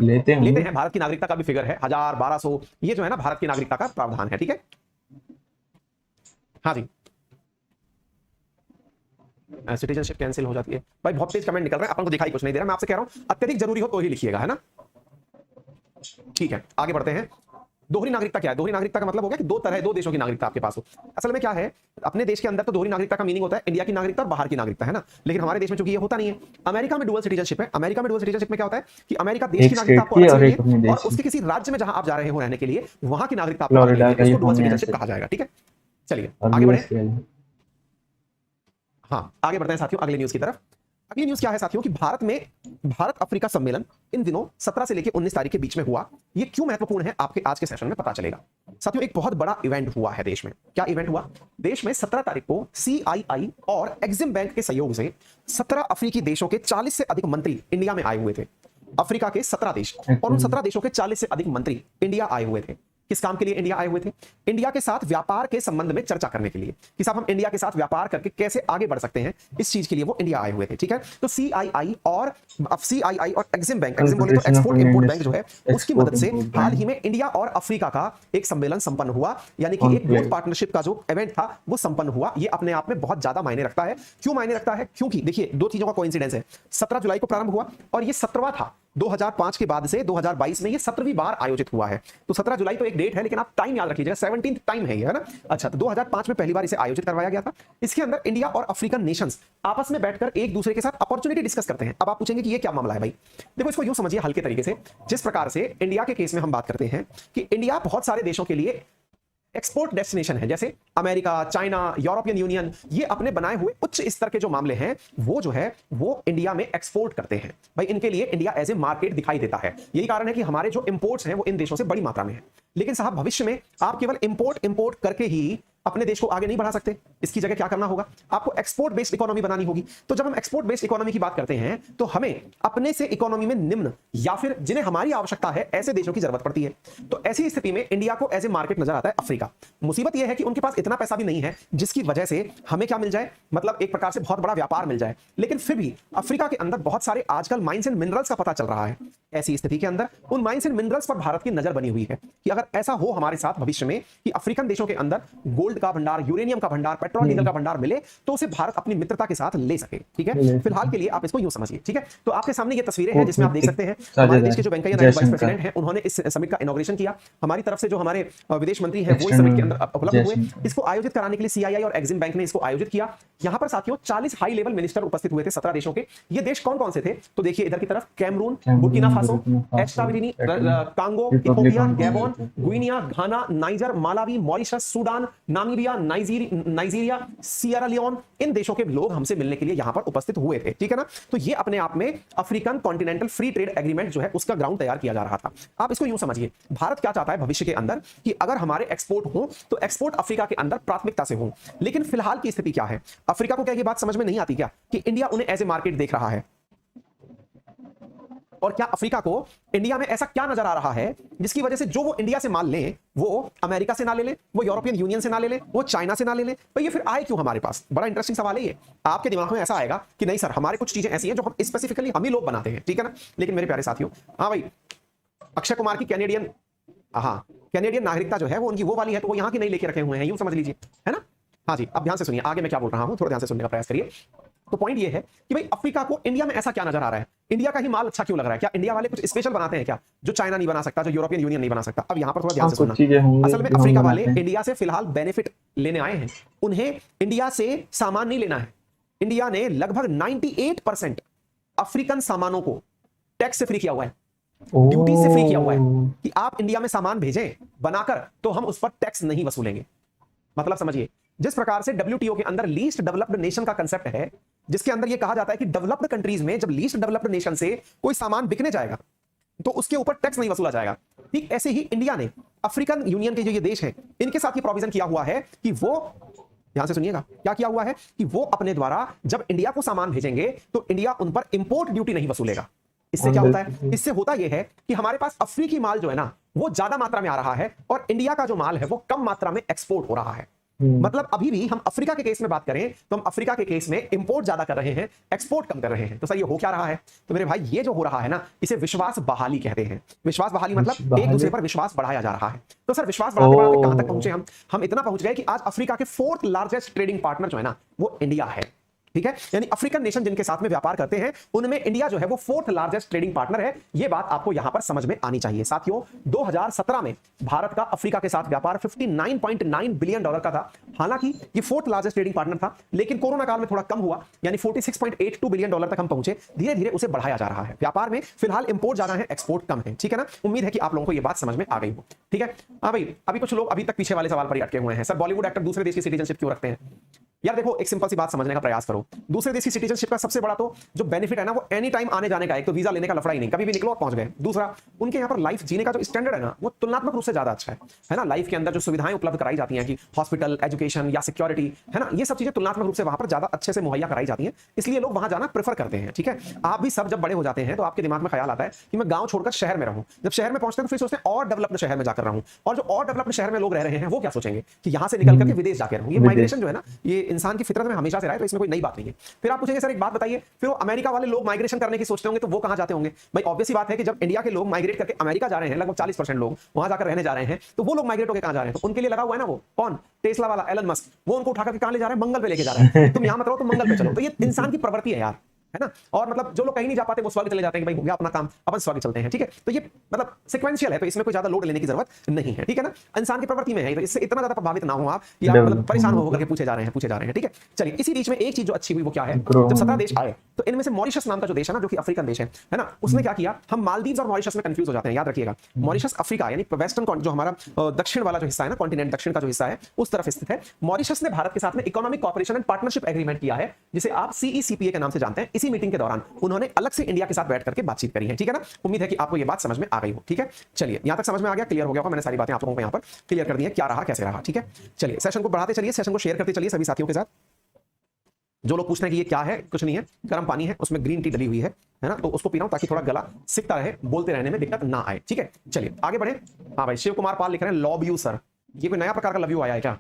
लेते हैं, भारत की नागरिकता का भी फिगर है 1000 1200, ये जो है ना भारत की नागरिकता का प्रावधान है। ठीक है, हाँ जी, सिटीजनशिप कैंसिल हो जाती है। भाई बहुत तेज कमेंट निकल रहे हैं, अपन को दिखाई कुछ नहीं दे रहा, मैं आपसे कह रहा हूं अत्यधिक जरूरी हो तो ही लिखिएगा, है ना। ठीक है, आगे बढ़ते हैं। दोहरी नागरिकता क्या है? दोहरी नागरिकता का मतलब हो गया कि दो देशों की नागरिकता आपके पास हो। असल में क्या है, अपने देश के अंदर तो दोहरी नागरिकता का मीनिंग होता है इंडिया की नागरिकता और बाहर की नागरिकता, है ना। लेकिन हमारे देश में चूंकि ये होता नहीं है। अमेरिका में डुअल सिटीजनशिप है। अमेरिका में डुअल सिटीजनशिप में क्या होता है कि अमेरिका देश की नागरिकता आपको अलग से मिलेगी और उसके किसी राज्य में जहां आप जा रहे हो रहने के लिए वहां की नागरिकता आपको अलग मिलेगी, इसको डुअल सिटीजनशिप कहा जाएगा। ठीक है, चलिए आगे बढ़े। हाँ, आगे बढ़ते हैं साथियों अगले न्यूज की तरफ। अगली न्यूज क्या है साथियों कि भारत अफ्रीका सम्मेलन इन दिनों 17 से लेकर 19 तारीख के बीच में हुआ। ये क्यों महत्वपूर्ण है आपके आज के सेशन में पता चलेगा। साथियों एक बहुत बड़ा इवेंट हुआ है देश में। क्या इवेंट हुआ? देश में 17 तारीख को CII और एग्जिम बैंक के सहयोग से 17 अफ्रीकी देशों के 40 से अधिक मंत्री इंडिया में आए हुए थे। अफ्रीका के 17 देश और उन 17 देशों के 40 से अधिक मंत्री इंडिया आए हुए थे। किस काम के लिए इंडिया आए हुए थे? इंडिया के साथ व्यापार के संबंध में चर्चा करने के लिए कि साहब हम इंडिया के साथ व्यापार करके कैसे आगे बढ़ सकते हैं, इस चीज के लिए वो इंडिया आए हुए थे। ठीक है, तो CII और एग्जिम बैंक, एग्जिम बोले तो एक्सपोर्ट इंपोर्ट बैंक जो है, उसकी मदद से हाल ही में इंडिया और अफ्रीका का एक सम्मेलन संपन्न हुआ। यानी कि एक ग्रोथ पार्टनरशिप का जो इवेंट था वो संपन्न हुआ। ये अपने आप में बहुत ज्यादा मायने रखता है। क्यों मायने रखता है? क्योंकि देखिए 2 चीजों का कोइंसिडेंस है। 17 जुलाई को प्रारंभ हुआ और ये 17वां था। 2005 के बाद से 2022 में ये 17वीं बार आयोजित हुआ है। तो 17 जुलाई तो एक डेट है, लेकिन आप टाइम याद रखिएगा, 17th टाइम है ये, है ना। अच्छा, तो 2005 में पहली बार इसे आयोजित करवाया गया था। इसके अंदर इंडिया और अफ्रीकन नेशंस आपस में बैठकर एक दूसरे के साथ अपॉर्चुनिटी डिस्कस करते हैं। अब आप पूछेंगे कि ये क्या मामला है भाई। देखो इसको यूं समझिए हल्के तरीके से, जिस प्रकार से इंडिया के केस में हम बात करते हैं कि इंडिया बहुत सारे देशों के लिए एक्सपोर्ट डेस्टिनेशन है, जैसे अमेरिका, चाइना, यूरोपियन यूनियन, ये अपने बनाए हुए उच्च स्तर के जो मामले हैं वो जो है वो इंडिया में एक्सपोर्ट करते हैं। भाई इनके लिए इंडिया एज ए मार्केट दिखाई देता है। यही कारण है कि हमारे जो इंपोर्ट्स हैं वो इन देशों से बड़ी मात्रा में है। लेकिन साहब भविष्य में आप केवल इंपोर्ट करके ही अपने देश को आगे नहीं बढ़ा सकते। इसकी जगह क्या करना होगा? आपको एक्सपोर्ट बेस्ड इकोनॉमी बनानी होगी। तो जब हम एक्सपोर्ट बेस्ड इकोनॉमी की बात करते हैं तो हमें अपने से इकोनॉमी में निम्न या फिर जिन्हें हमारी आवश्यकता है ऐसे देशों की जरूरत पड़ती है। तो ऐसी स्थिति में इंडिया को एज ए मार्केट नजर आता है अफ्रीका। मुसीबत यह है कि उनके पास इतना पैसा भी नहीं है जिसकी वजह से हमें क्या मिल जाए, मतलब एक प्रकार से बहुत बड़ा व्यापार मिल जाए। लेकिन फिर भी अफ्रीका के अंदर बहुत सारे आजकल माइंस एंड मिनरल्स का पता चल रहा है। ऐसी स्थिति के अंदर उन माइंस एंड मिनरल्स पर भारत की नजर बनी हुई है कि अगर ऐसा हो हमारे साथ भविष्य में कि अफ्रीकन देशों के अंदर गोल्ड का भंडार, यूरेनियम का भंडार, पेट्रोल डीजल का भंडार मिले तो उसे भारत अपनी मित्रता के साथ ले सके। ठीक है, फिलहाल के लिए आप इसको यूं समझिए। ठीक है, तो आपके सामने ये तस्वीरें हैं जिसमें आप देख सकते हैं हमारे देश के जो वेंकैया नायडू वाइस प्रेसिडेंट हैं उन्होंने इस समिट का इनॉग्रेशन किया। हमारी तरफ से जो हमारे विदेश मंत्री हैं वो इस समिट के अंदर उपलब्ध हुए। इसको आयोजित कराने के लिए CII और एग्जिम बैंक ने इसको आयोजित किया। यहां पर साथियों 40 हाई लेवल मिनिस्टर उपस्थित हुए थे 17 देशों के। ये देश कौन कौन से थे? तो देखिए इधर की तरफ Cameroon, Burkina Faso, Eswatini, Congo, Ethiopia, Gabon, Guinea, Ghana, Niger, Malawi, Mauritius, Sudan, Namibia, Nigeria, Sierra Leone, इन देशों के लोग हमसे मिलने के लिए यहां पर उपस्थित हुए थे। ठीक है ना। तो ये अपने आप में African continental free trade agreement जो है उसका ग्राउंड तैयार किया जा रहा था। आप इसको यूं समझिए, भारत क्या चाहता है भविष्य के अंदर कि अगर हमारे एक्सपोर्ट हो तो एक्सपोर्ट अफ्रीका के अंदर प्राथमिकता से हो। लेकिन फिलहाल की स्थिति क्या है? अफ्रीका को क्या ये बात समझ में नहीं आती क्या कि इंडिया उन्हें एज ए मार्केट देख रहा है? और क्या अफ्रीका को इंडिया में ऐसा क्या नजर आ रहा है जिसकी वजह से जो वो इंडिया से माल लें वो अमेरिका से ना ले ले, वो यूरोपियन यूनियन से ना ले ले, वो चाइना से ना ले ले, तो ये फिर आए क्यों हमारे पास? बड़ा इंटरेस्टिंग सवाल है ये। आपके दिमाग में ऐसा आएगा कि नहीं सर, हमारे कुछ चीजें ऐसी हैं जो हम स्पेसिफिकली हम ही लोग बनाते हैं, ठीक है ना। लेकिन मेरे प्यारे साथियों, हाँ भाई, अक्षय कुमार की कैनेडियन, हाँ कैनेडियन नागरिकता जो है वो उनकी वो वाली है, तो वो यहाँ की नहीं लेके रखे हुए हैं, यूं समझ लीजिए, है ना। हाँ जी, अब ध्यान से सुनिए आगे मैं क्या बोल रहा हूं, थोड़ा ध्यान से सुनने का प्रयास करिए। तो पॉइंट ये है कि भाई अफ्रीका को इंडिया में ऐसा क्या नजर आ रहा है, इंडिया का ही माल अच्छा क्यों लग रहा है? क्या इंडिया वाले कुछ स्पेशल बनाते हैं क्या जो चाइना नहीं बना सकता, जो यूरोपियन यूनियन नहीं बना सकता? अब यहां पर थोड़ा ध्यान से सुनना। असल में अफ्रीका वाले इंडिया से फिलहाल बेनिफिट लेने आए हैं, उन्हें इंडिया से सामान नहीं लेना है। इंडिया ने लगभग 98% अफ्रीकन सामानों को टैक्स से फ्री किया हुआ है, ड्यूटी से फ्री किया हुआ है कि आप इंडिया में सामान भेजें बनाकर तो हम उस पर टैक्स नहीं वसूलेंगे। मतलब समझिए, जिस प्रकार से डब्ल्यूटीओ के अंदर लीस्ट डेवलप्ड नेशन का कंसेप्ट है, जिसके अंदर यह कहा जाता है कि डेवलप्ड कंट्रीज में जब लीस्ट डेवलप्ड नेशन से कोई सामान बिकने जाएगा तो उसके ऊपर टैक्स नहीं वसूला जाएगा, ठीक ऐसे ही इंडिया ने अफ्रीकन यूनियन के जो ये देश हैं इनके साथ ये प्रोविजन किया हुआ है कि वो, ध्यान से सुनिएगा, क्या किया हुआ है कि वो अपने द्वारा जब इंडिया को सामान भेजेंगे तो इंडिया उन पर इंपोर्ट ड्यूटी नहीं वसूलेगा। इससे क्या होता है? इससे होता यह है कि हमारे पास अफ्रीकी माल जो है ना वो ज्यादा मात्रा में आ रहा है और इंडिया का जो माल है वो कम मात्रा में एक्सपोर्ट हो रहा है। मतलब अभी भी हम अफ्रीका के केस में बात करें तो हम अफ्रीका के केस में इंपोर्ट ज्यादा कर रहे हैं, एक्सपोर्ट कम कर रहे हैं। तो सर ये हो क्या रहा है? तो मेरे भाई ये जो हो रहा है ना इसे विश्वास बहाली कहते हैं। विश्वास बहाली मतलब एक दूसरे पर विश्वास बढ़ाया जा रहा है। तो सर विश्वास बढ़ाते बढ़ाते कहां तक पहुंचे हम इतना पहुंच गए कि आज अफ्रीका के 4th लार्जेस्ट ट्रेडिंग पार्टनर जो है ना वो इंडिया है, ठीक है। यानी अफ्रीकन नेशन जिनके साथ में व्यापार करते हैं उनमें इंडिया जो है वो 4th लार्जेस्ट ट्रेडिंग पार्टनर है। ये बात आपको यहां पर समझ में आनी चाहिए। साथियों 2017 में भारत का अफ्रीका के साथ व्यापार $59.9 बिलियन का था। हालांकि ये 4th लार्जेस्ट ट्रेडिंग पार्टनर था, लेकिन कोरोना काल में थोड़ा कम हुआ, यानी $46.82 बिलियन तक हम पहुंचे। धीरे धीरे उसे बढ़ाया जा रहा है। व्यापार में फिलहाल इंपोर्ट ज्यादा है, एक्सपोर्ट कम है, ठीक है ना। उम्मीद है कि आप लोगों को यह बात समझ में आ गई हो, ठीक है। हाँ भाई, अभी कुछ लोग अभी तक पीछे वाले सवाल पर ही अटके हुए हैं, सर बॉलीवुड एक्टर दूसरे देश की सिटीजनशिप क्यों रखते हैं? यार देखो, एक सिंपल सी बात समझने का प्रयास करो। दूसरे देश की सिटीजनशिप का सबसे बड़ा तो जो बेनिफिट है ना वो एनी टाइम आने जाने का, एक तो वीजा लेने का लफड़ा ही नहीं, कभी भी निकलो और पहुंच गए। दूसरा, उनके यहाँ पर लाइफ जीने का जो स्टैंडर्ड है ना वो तुलनात्मक रूप से ज्यादा अच्छा है ना। लाइफ के अंदर जो सुविधाएं उपलब्ध कराई जाती हैं कि हॉस्पिटल, एजुकेशन या सिक्योरिटी, है ना, ये सब चीजें तुलनात्मक रूप से वहां पर ज्यादा अच्छे से मुहैया कराई जाती हैं, इसलिए लोग वहां जाना प्रेफर करते हैं, ठीक है। आप भी सब जब बड़े हो जाते हैं तो आपके दिमाग में ख्याल आता है कि मैं गांव छोड़कर शहर में रहूं। जब शहर में पहुंचते हैं तो फिर सोचते हैं और डेवलप्ड शहर में जाकर रहूं, और जो और डेवलप्ड शहर में लोग रह रहे हैं वो क्या सोचेंगे कि यहां से निकल करके विदेश जाकर रहूं। ये माइग्रेशन जो है ना ये इंसान की फितरत में हमेशा से रहा है, तो इसमें कोई नई बात नहीं है। फिर आप पूछेंगे सर एक बात बताइए, फिर वो अमेरिका वाले लोग माइग्रेशन करने की सोचते होंगे तो वो कहां जाते होंगे? भाई ऑब्वियस सी बात है कि जब इंडिया के लोग माइग्रेट करके अमेरिका जा रहे हैं, लगभग 40% लोग वहां जाकर रहने जा रहे हैं, तो वो लोग माइग्रेट होकर कहां जा रहे हैं? तो उनके लिए लगा हुआ है ना वो कौन, टेस्ला वाला एलन मस्क, वो उनको उठाकर कहां ले जा रहे हैं? मंगल पे लेके जा रहे हैं। तुम यहां मत रहो, तुम मंगल पे चलो। तो ये इंसान की प्रवृत्ति है यार, है ना। और मतलब जो लोग कहीं नहीं जा पाते वो स्वर्ग चले जाते हैं कि भाई हो गया अपना काम, अपन स्वर्ग चलते हैं, ठीक है। तो ये मतलब सीक्वेंशियल है, तो इसमें कोई ज्यादा लोड लेने की जरूरत नहीं है, ठीक है ना। इंसान की प्रवृत्ति में है, तो इससे इतना ज्यादा प्रभावित ना हो आप कि आप मतलब परेशान होकर के पूछे जा रहे हैं, ठीक है। चलिए, इसी बीच में एक चीज जो अच्छी हुई वो क्या है, जब 17 देश आए तो इनमें से मॉरिशस नाम का जो देश है ना, जो कि अफ्रीकन देश है ना, उसने क्या किया, हम मालदीव्स और मॉरिशस में कंफ्यूज हो जाते हैं, याद रखिएगा। मॉरिशस अफ्रीका यानी वेस्टर्न जो हमारा दक्षिण वाला जो हिस्सा है ना, कॉन्टिनेंट दक्षिण का जो हिस्सा है उस तरफ स्थित है। मॉरिशस ने भारत के साथ में economic cooperation and partnership agreement किया है, जिसे आप सीईसीपीए के नाम से जानते हैं। इसी मीटिंग के दौरान उन्होंने अलग से इंडिया के साथ बैठ करके बातचीत करी है, ठीक है ना। उम्मीद है कि आपको यह बात समझ में आ गई हो, ठीक है। चलिए, यहां तक समझ में आ गया, क्लियर हो गया होगा। मैंने सारी बातें आप लोगों को यहां पर क्लियर कर दी है, क्या रहा कैसे रहा, ठीक है। चलिए, सेशन को बढ़ाते चलिए, सेशन को शेयर करते चलिए सभी साथियों के साथ। जो लोग पूछ रहे हैं कि ये क्या है, कुछ नहीं है, गर्म पानी है, उसमें ग्रीन टी डली हुई है ना, तो उसको पी रहा हूं ताकि थोड़ा गला सिकता रहे, बोलते रहने में दिक्कत ना आए, ठीक है। चलिए आगे बढ़े। हाँ भाई, शिव कुमार पाल लिख रहे हैं लव यू सर, ये कोई नया प्रकार का लव यू आया है क्या?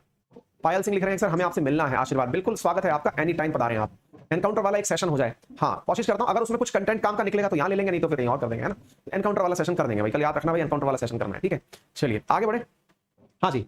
पायल सिंह लिख रहे हैं सर हमें आपसे मिलना है, आशीर्वाद। बिल्कुल स्वागत है आपका, एनी टाइम पधारें आप। एनकाउंटर वाला एक सेशन हो जाए, हाँ कोशिश करता हूं, अगर उसमें कुछ कंटेंट काम का निकलेगा तो यहां ले लेंगे, नहीं तो फिर कहीं और कर देंगे, है ना। तो एनकाउंटर वाला सेशन कर देंगे भाई, कल याद रखना भाई, एनकाउंटर वाला सेशन करना है, ठीक है। चलिए आगे बढ़े। हाँ जी,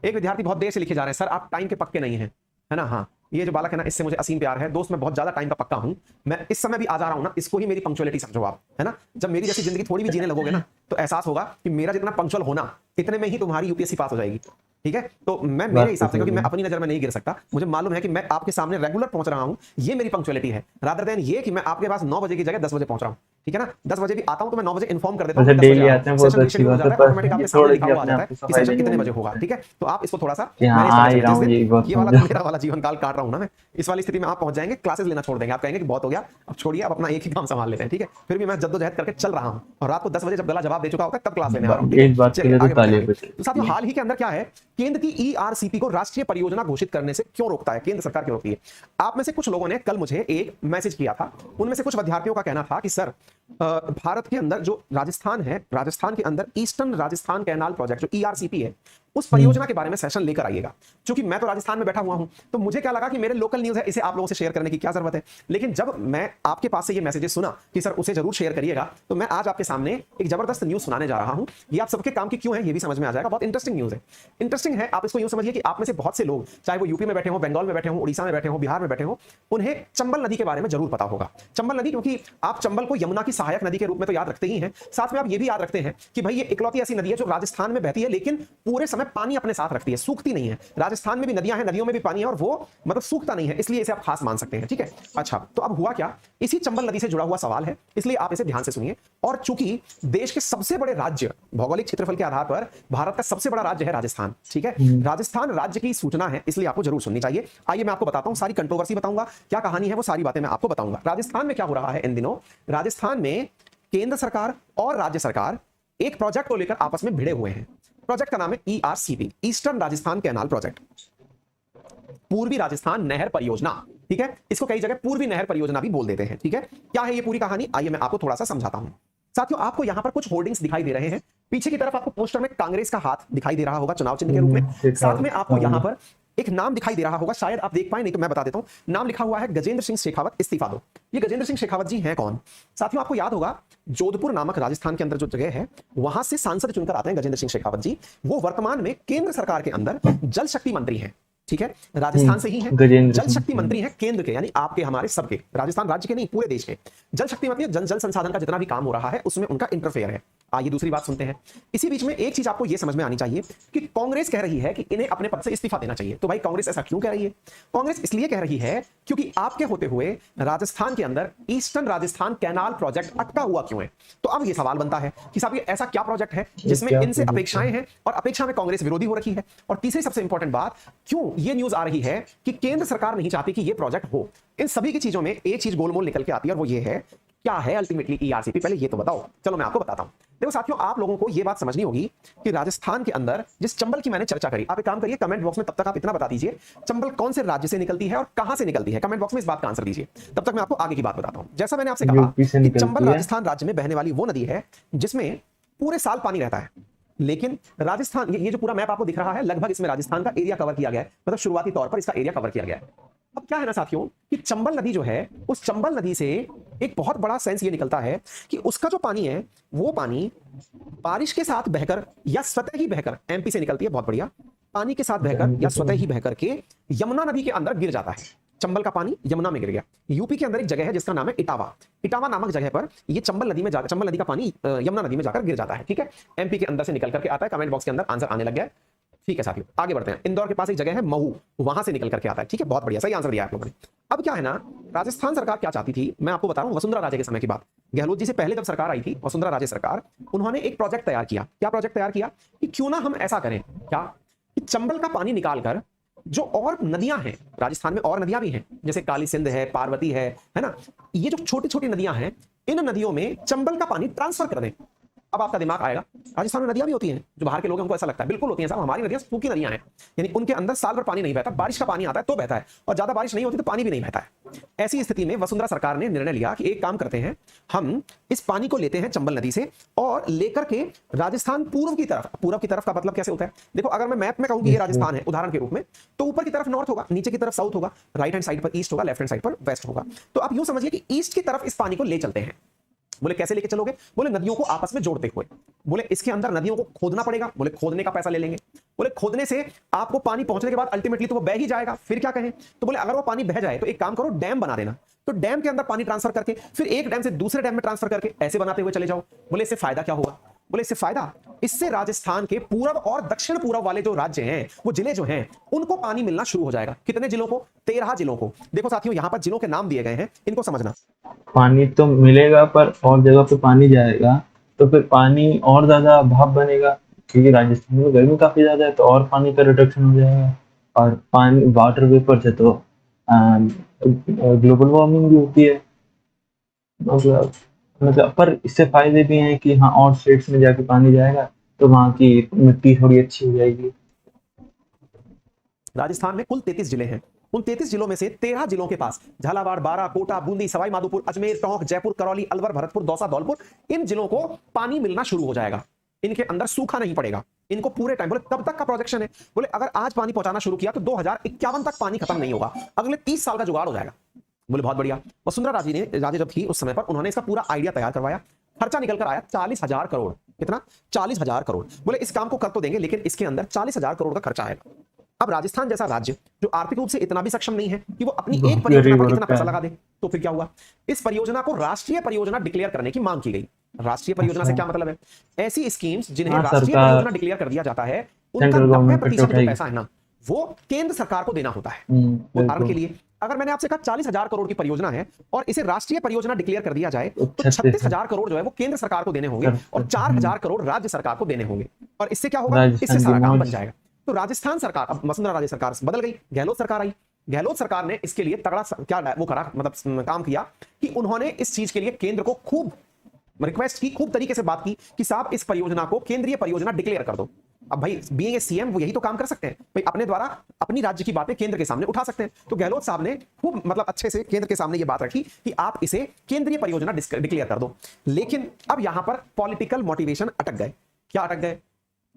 एक विद्यार्थी बहुत देर से लिखे जा रहे हैं सर आप टाइम के पक्के नहीं है, है ना। हाँ, ये जो बालक है ना इससे मुझे असीम प्यार है दोस्त, मैं बहुत ज्यादा टाइम का पक्का हूं, मैं इस समय भी आ जा रहा हूं ना, इसको ही मेरी पंक्चुअलिटी समझो आप, है ना। जब मेरी जैसी जिंदगी थोड़ी भी जीने लगोगे ना तो एहसास होगा कि मेरा जितना पंक्चुअल होना इतने में ही तुम्हारी यूपीएससी पास हो जाएगी, ठीक है। तो मैं मेरे हिसाब से, क्योंकि मैं अपनी नजर में नहीं गिर सकता, मुझे मालूम है कि मैं आपके सामने रेगुलर पहुंच रहा हूं, ये मेरी पंक्चुअलिटी है, रादर देन ये कि मैं आपके पास 9 बजे की जगह 10 बजे पहुंच रहा हूं, ठीक है ना। 10 बजे भी आता हूं तो मैं 9 बजे इन्फॉर्म कर देता हूं, डेली आते हैं बहुत अच्छी बात है, ऑटोमेटिक आपके सामने लिखा हुआ आ जाता है कि सेशन कितने बजे होगा, ठीक है। तो आप इसको थोड़ा सा ये वाला मेरा वाला जीवन काल काट रहा हूं ना मैं, इस वाली स्थिति में आप पहुंच जाएंगे, क्लासेस लेना छोड़ देंगे, आप कहेंगे कि बहुत हो गया, अब छोड़िए, अब अपना एक ही काम संभाल लेते हैं, ठीक है। फिर भी मैं जद्दोजहद करके चल रहा हूं और रात को 10 बजे जब गला जवाब दे चुका होगा तब क्लास लेने आ रहा हूं। तो साथियों, हाल ही के अंदर क्या है, केंद्र की ईआरसीपी को राष्ट्रीय परियोजना घोषित करने से क्यों रोकता है, केंद्र सरकार क्यों रोकती है? आप में से कुछ लोगों ने कल मुझे एक मैसेज किया था, उनमें से कुछ विद्यार्थियों का कहना था कि सर भारत के अंदर जो राजस्थान है, राजस्थान के अंदर ईस्टर्न राजस्थान कैनाल प्रोजेक्ट जो ईआरसीपी है, उस परियोजना के बारे में सेशन लेकर आइएगा। क्योंकि मैं तो राजस्थान में बैठा हुआ हूं, तो मुझे क्या लगा कि मेरे लोकल न्यूज़ है, इसे आप लोगों से शेयर करने की क्या जरूरत है। लेकिन जब मैं आपके पास से ये मैसेजेस सुना कि सर उसे जरूर शेयर करिएगा, तो मैं आज आपके सामने एक जबरदस्त न्यूज़ सुनाने जा रहा हूं। ये आप सबके काम की क्यों है ये भी समझ में आ जाएगा। बहुत इंटरेस्टिंग न्यूज़ है। इंटरेस्टिंग है, आप इसको यूं समझिए कि आप में से बहुत से लोग, चाहे वो यूपी में बैठे हो, बंगाल में बैठे हो, उड़ीसा में बैठे हो, बिहार में बैठे हो, उन्हें चंबल नदी के बारे में जरूर पता होगा। चंबल नदी, क्योंकि आप चंबल को यमुना की सहायक नदी के रूप में तो याद रखते ही हैं, साथ में आप ये भी याद रखते हैं कि भाई ये इकलौती ऐसी नदी है जो राजस्थान में बहती है, लेकिन पूरे समय पानी अपने साथ रखती है, सूखती नहीं है। राजस्थान में भी नदियां हैं, नदियों में भी पानी है, और वो मतलब सूखता नहीं है, इसलिए इसे आप खास मान सकते हैं। ठीक है, अच्छा, तो अब हुआ क्या, इसी चंबल नदी से जुड़ा हुआ सवाल है, इसलिए आप इसे ध्यान से सुनिए। और चूंकि देश के सबसे बड़े राज्य, भौगोलिक क्षेत्रफल के आधार पर भारत का सबसे बड़ा राज्य है राजस्थान, ठीक है, राजस्थान राज्य की सूचना है, इसलिए आपको जरूर सुननी चाहिए। आइए मैं आपको बताता हूं, सारी कंट्रोवर्सी बताऊंगा, क्या कहानी है वो सारी बातें मैं आपको बताऊंगा। राजस्थान में क्या हो रहा है इन दिनों, राजस्थान में केंद्र सरकार और राज्य सरकार एक प्रोजेक्ट को लेकर आपस में भिड़े हुए हैं। प्रोजेक्ट का नाम है ERCP, eastern Rajasthan canal project, पूर्वी राजस्थान नहर परियोजना। ठीक है, इसको कई जगह पूर्वी नहर परियोजना भी बोल देते हैं। ठीक है, क्या है ये पूरी कहानी, आइए मैं आपको थोड़ा सा समझाता हूं। साथियों, आपको यहां पर कुछ होर्डिंग्स दिखाई दे रहे हैं, पीछे की तरफ आपको पोस्टर में कांग्रेस का हाथ दिखाई दे रहा होगा चुनाव चिन्ह के रूप में, साथ में आपको यहां पर एक नाम दिखाई दे रहा होगा, शायद आप देख पाए, नहीं तो मैं बता देता हूं। नाम लिखा हुआ है गजेंद्र सिंह शेखावत, इस्तीफा दो। ये गजेंद्र सिंह शेखावत जी हैं कौन? साथियों, आपको याद होगा जोधपुर नामक राजस्थान के अंदर जो जगह है, वहां से सांसद चुनकर आते हैं गजेंद्र सिंह शेखावत जी। वो वर्तमान में केंद्र सरकार के अंदर जल शक्ति मंत्री हैं। ठीक है, राजस्थान से ही हैं, जल शक्ति मंत्री हैं केंद्र के, यानी आपके हमारे सबके, राजस्थान राज्य के नहीं पूरे देश के। जल शक्ति मंत्री, जल संसाधन का जितना भी काम हो रहा है उसमें उनका इंटरफेयर है। आइए दूसरी बात सुनते हैं। इसी बीच में एक चीज आपको यह समझ में आनी चाहिए कि कांग्रेस कह रही है कि इन्हें अपने पद से इस्तीफा देना चाहिए। तो भाई कांग्रेस ऐसा क्यों कह रही है? कांग्रेस इसलिए कह रही है क्योंकि आपके होते हुए राजस्थान के अंदर ईस्टर्न राजस्थान कैनाल प्रोजेक्ट अटका हुआ क्यों है। तो अब यह सवाल बनता है कि साहब ये ऐसा क्या प्रोजेक्ट है जिसमें इनसे अपेक्षाएं हैं और अपेक्षा में कांग्रेस विरोधी हो रखी है। और तीसरी सबसे इंपॉर्टेंट बात, क्यों यह न्यूज आ रही है कि केंद्र सरकार नहीं चाहती कि यह प्रोजेक्ट हो। इन सभी की चीजों में एक चीज गोलमोल निकल के आती है, और वो ये है, क्या है अल्टीमेटली ईआरसीपी, पहले ये तो बताओ। चलो मैं आपको बताता हूं। देखो साथियों, आप लोगों को यह बात समझनी होगी कि राजस्थान के अंदर जिस चंबल की मैंने चर्चा करी, आप एक काम करिए कमेंट बॉक्स में तब तक आप इतना बता दीजिए, चंबल कौन से राज्य से निकलती है और कहां से निकलती है। कमेंट बॉक्स में इस बात का आंसर दीजिए, तब तक मैं आपको आगे की बात बताता हूं। जैसा मैंने आपसे कहा कि चंबल राजस्थान राज्य में बहने वाली वो नदी है जिसमें पूरे साल पानी रहता है। लेकिन राजस्थान, ये जो पूरा मैप आपको दिख रहा है, लगभग इसमें राजस्थान का एरिया कवर किया गया है, मतलब शुरुआती तौर पर इसका एरिया कवर किया गया है। अब क्या है ना साथियों कि चंबल नदी जो है, उस चंबल नदी से एक बहुत बड़ा सेंस ये निकलता है कि उसका जो पानी है वो पानी बारिश के साथ बहकर या स्वतः ही बहकर, एमपी से निकलती है, बहुत बढ़िया, पानी के साथ बहकर या स्वतः ही बहकर के यमुना नदी के अंदर गिर जाता है। चंबल का पानी यमुना में गिर गया। यूपी के अंदर एक जगह है जिसका नाम है इटावा, इटावा नामक जगह पर ये चंबल नदी में जाकर, चंबल नदी का पानी यमुना नदी में जाकर गिर जाता है। ठीक है, एमपी के अंदर से निकल करके आता है। कमेंट बॉक्स के अंदर आंसर आने लग गया है। ठीक है साथियों, आगे बढ़ते हैं। इंदौर के पास एक जगह है महू, वहां से निकल करके आता है। ठीक है, बहुत बढ़िया, सही आंसर दिया आप लोगों ने। अब क्या है ना, राजस्थान सरकार क्या चाहती थी, मैं आपको बता रहा हूं, वसुंधरा राजे के समय की बात। गहलोत जी से पहले जब सरकार आई थी, वसुंधरा राजे सरकार, उन्होंने एक प्रोजेक्ट तैयार किया। क्या प्रोजेक्ट तैयार किया कि क्यों ना हम ऐसा करें, क्या कि चंबल का पानी निकालकर जो और नदियां हैं, राजस्थान में और नदियां भी हैं, जैसे काली सिंध है, पार्वती है ना, ये जो छोटी छोटी नदियां हैं, इन नदियों में चंबल का पानी ट्रांसफर कर दें। अब आपका दिमाग आएगा, राजस्थान में नदियां भी होती हैं, जो बाहर के लोग हैं उनको ऐसा लगता है, बिल्कुल होती हैं साहब, हमारी नदियां सूखी नदियां हैं, यानी उनके अंदर साल भर पानी नहीं बहता, बारिश का पानी आता है तो बहता है, और ज्यादा बारिश नहीं होती तो पानी भी नहीं बहता है। ऐसी स्थिति में वसुंधरा सरकार ने निर्णय लिया कि एक काम करते हैं, हम इस पानी को लेते हैं चंबल नदी से और लेकर के राजस्थान पूर्व की तरफ, पूर्व की तरफ का मतलब कैसे होता है, देखो अगर मैं मैप में कहूं कि ये राजस्थान है उदाहरण के रूप में, तो ऊपर की तरफ नॉर्थ होगा, नीचे की तरफ साउथ होगा, राइट हैंड साइड पर ईस्ट होगा, लेफ्ट हैंड साइड पर वेस्ट होगा। तो आप यूं समझिए कि ईस्ट की तरफ इस पानी को ले चलते हैं। बोले कैसे लेके चलोगे? बोले नदियों को आपस में जोड़ते हुए। बोले इसके अंदर नदियों को खोदना पड़ेगा, बोले खोदने का पैसा ले लेंगे। बोले खोदने से आपको पानी पहुंचने के बाद अल्टीमेटली तो वो बह ही जाएगा, फिर क्या कहें, तो बोले अगर वो पानी बह जाए तो एक काम करो, डैम बना देना। तो डैम के अंदर पानी ट्रांसफर करके फिर एक डैम से दूसरे डैम में ट्रांसफर करके ऐसे बनाते हुए चले जाओ। बोले इससे फायदा क्या होगा? बोले इससे फायदा, इससे राजस्थान के पूर्व और दक्षिण पूर्व वाले जो राज्य हैं, वो जिले जो हैं, उनको पानी मिलना शुरू हो जाएगा। कितने जिलों को? 13 जिलों को। देखो साथियों, यहां पर जिलों के नाम दिए गए हैं, इनको समझना। पानी तो मिलेगा पर और जगह पे पानी जाएगा तो फिर पानी और ज्यादा अभाव बनेगा, क्योंकि राजस्थान में गर्मी काफी ज्यादा है तो और पानी का रिडक्शन हो जाएगा। और पानी वाटर वेपर से तो ग्लोबल वार्मिंग भी होती है। मतलब पर इससे फायदे भी हैं कि हाँ, और स्टेट्स में जाके पानी जाएगा तो वहाँ की मिट्टी थोड़ी अच्छी हो जाएगी। राजस्थान में कुल 33 जिले हैं। उन 33 जिलों में से 13 जिलों के पास झालावाड़, बारां, कोटा, बूंदी, सवाई माधोपुर, अजमेर, टोंक, जयपुर, करौली, अलवर, भरतपुर, दौसा, धौलपुर, इन जिलों को पानी मिलना शुरू हो जाएगा। इनके अंदर सूखा नहीं पड़ेगा इनको पूरे टाइम। बोले तब तक का प्रोजेक्शन है, बोले अगर आज पानी पहुंचाना शुरू किया तो 2051 तक पानी खत्म नहीं होगा, अगले 30 साल का जुगाड़ हो जाएगा। बोले बहुत बढ़िया। वसुंधरा राजे जब थी उस समय पर उन्होंने इसका पूरा आइडिया तैयार करवाया, खर्चा निकल कर आया 40,000 करोड़। कितना? 40,000 करोड़। बोले इस काम को कर तो देंगे लेकिन इसके अंदर 40,000 करोड़ का खर्चा आएगा। अब राजस्थान जैसा राज्य जो आर्थिक रूप से इतना भी सक्षम नहीं है कि वो अपनी एक परियोजना पर इतना पैसा लगा दे, तो फिर क्या हुआ? इस परियोजना को राष्ट्रीय परियोजना डिक्लेयर करने की मांग की गई। राष्ट्रीय परियोजना से क्या मतलब है? ऐसी स्कीम्स जिन्हें राष्ट्रीय परियोजना डिक्लेयर कर दिया जाता है, उनका 90% जो पैसा है ना वो केंद्र सरकार को देना होता है। उदाहरण के लिए अगर मैंने आपसे कहा 40,000 करोड़ की परियोजना है और इसे राष्ट्रीय परियोजना डिक्लेयर कर दिया जाए तो 36,000 करोड़ जो है वो केंद्र सरकार को देने होंगे और 4,000 करोड़ राज्य सरकार को देने होंगे। और इससे क्या होगा? इससे सारा काम बन जाएगा। तो राजस्थान सरकार, अब वसुंधरा राजे सरकार बदल गई, गहलोत सरकार आई। गहलोत सरकार ने इसके लिए तगड़ा क्या वो करा, मतलब काम किया कि उन्होंने इस चीज के लिए केंद्र को खूब रिक्वेस्ट की, खूब तरीके से बात की कि साहब इस परियोजना को केंद्रीय परियोजना डिक्लेयर कर दो। अब भाई बीइंग ए सीएम वो यही तो काम कर सकते हैं, भाई अपने द्वारा अपनी राज्य की बातें केंद्र के सामने उठा सकते हैं। तो गहलोत साहब ने खूब मतलब अच्छे से केंद्र के सामने ये बात रखी कि आप इसे केंद्रीय परियोजना डिक्लेयर कर दो। लेकिन अब यहां पर पॉलिटिकल मोटिवेशन अटक गए। क्या अटक गए?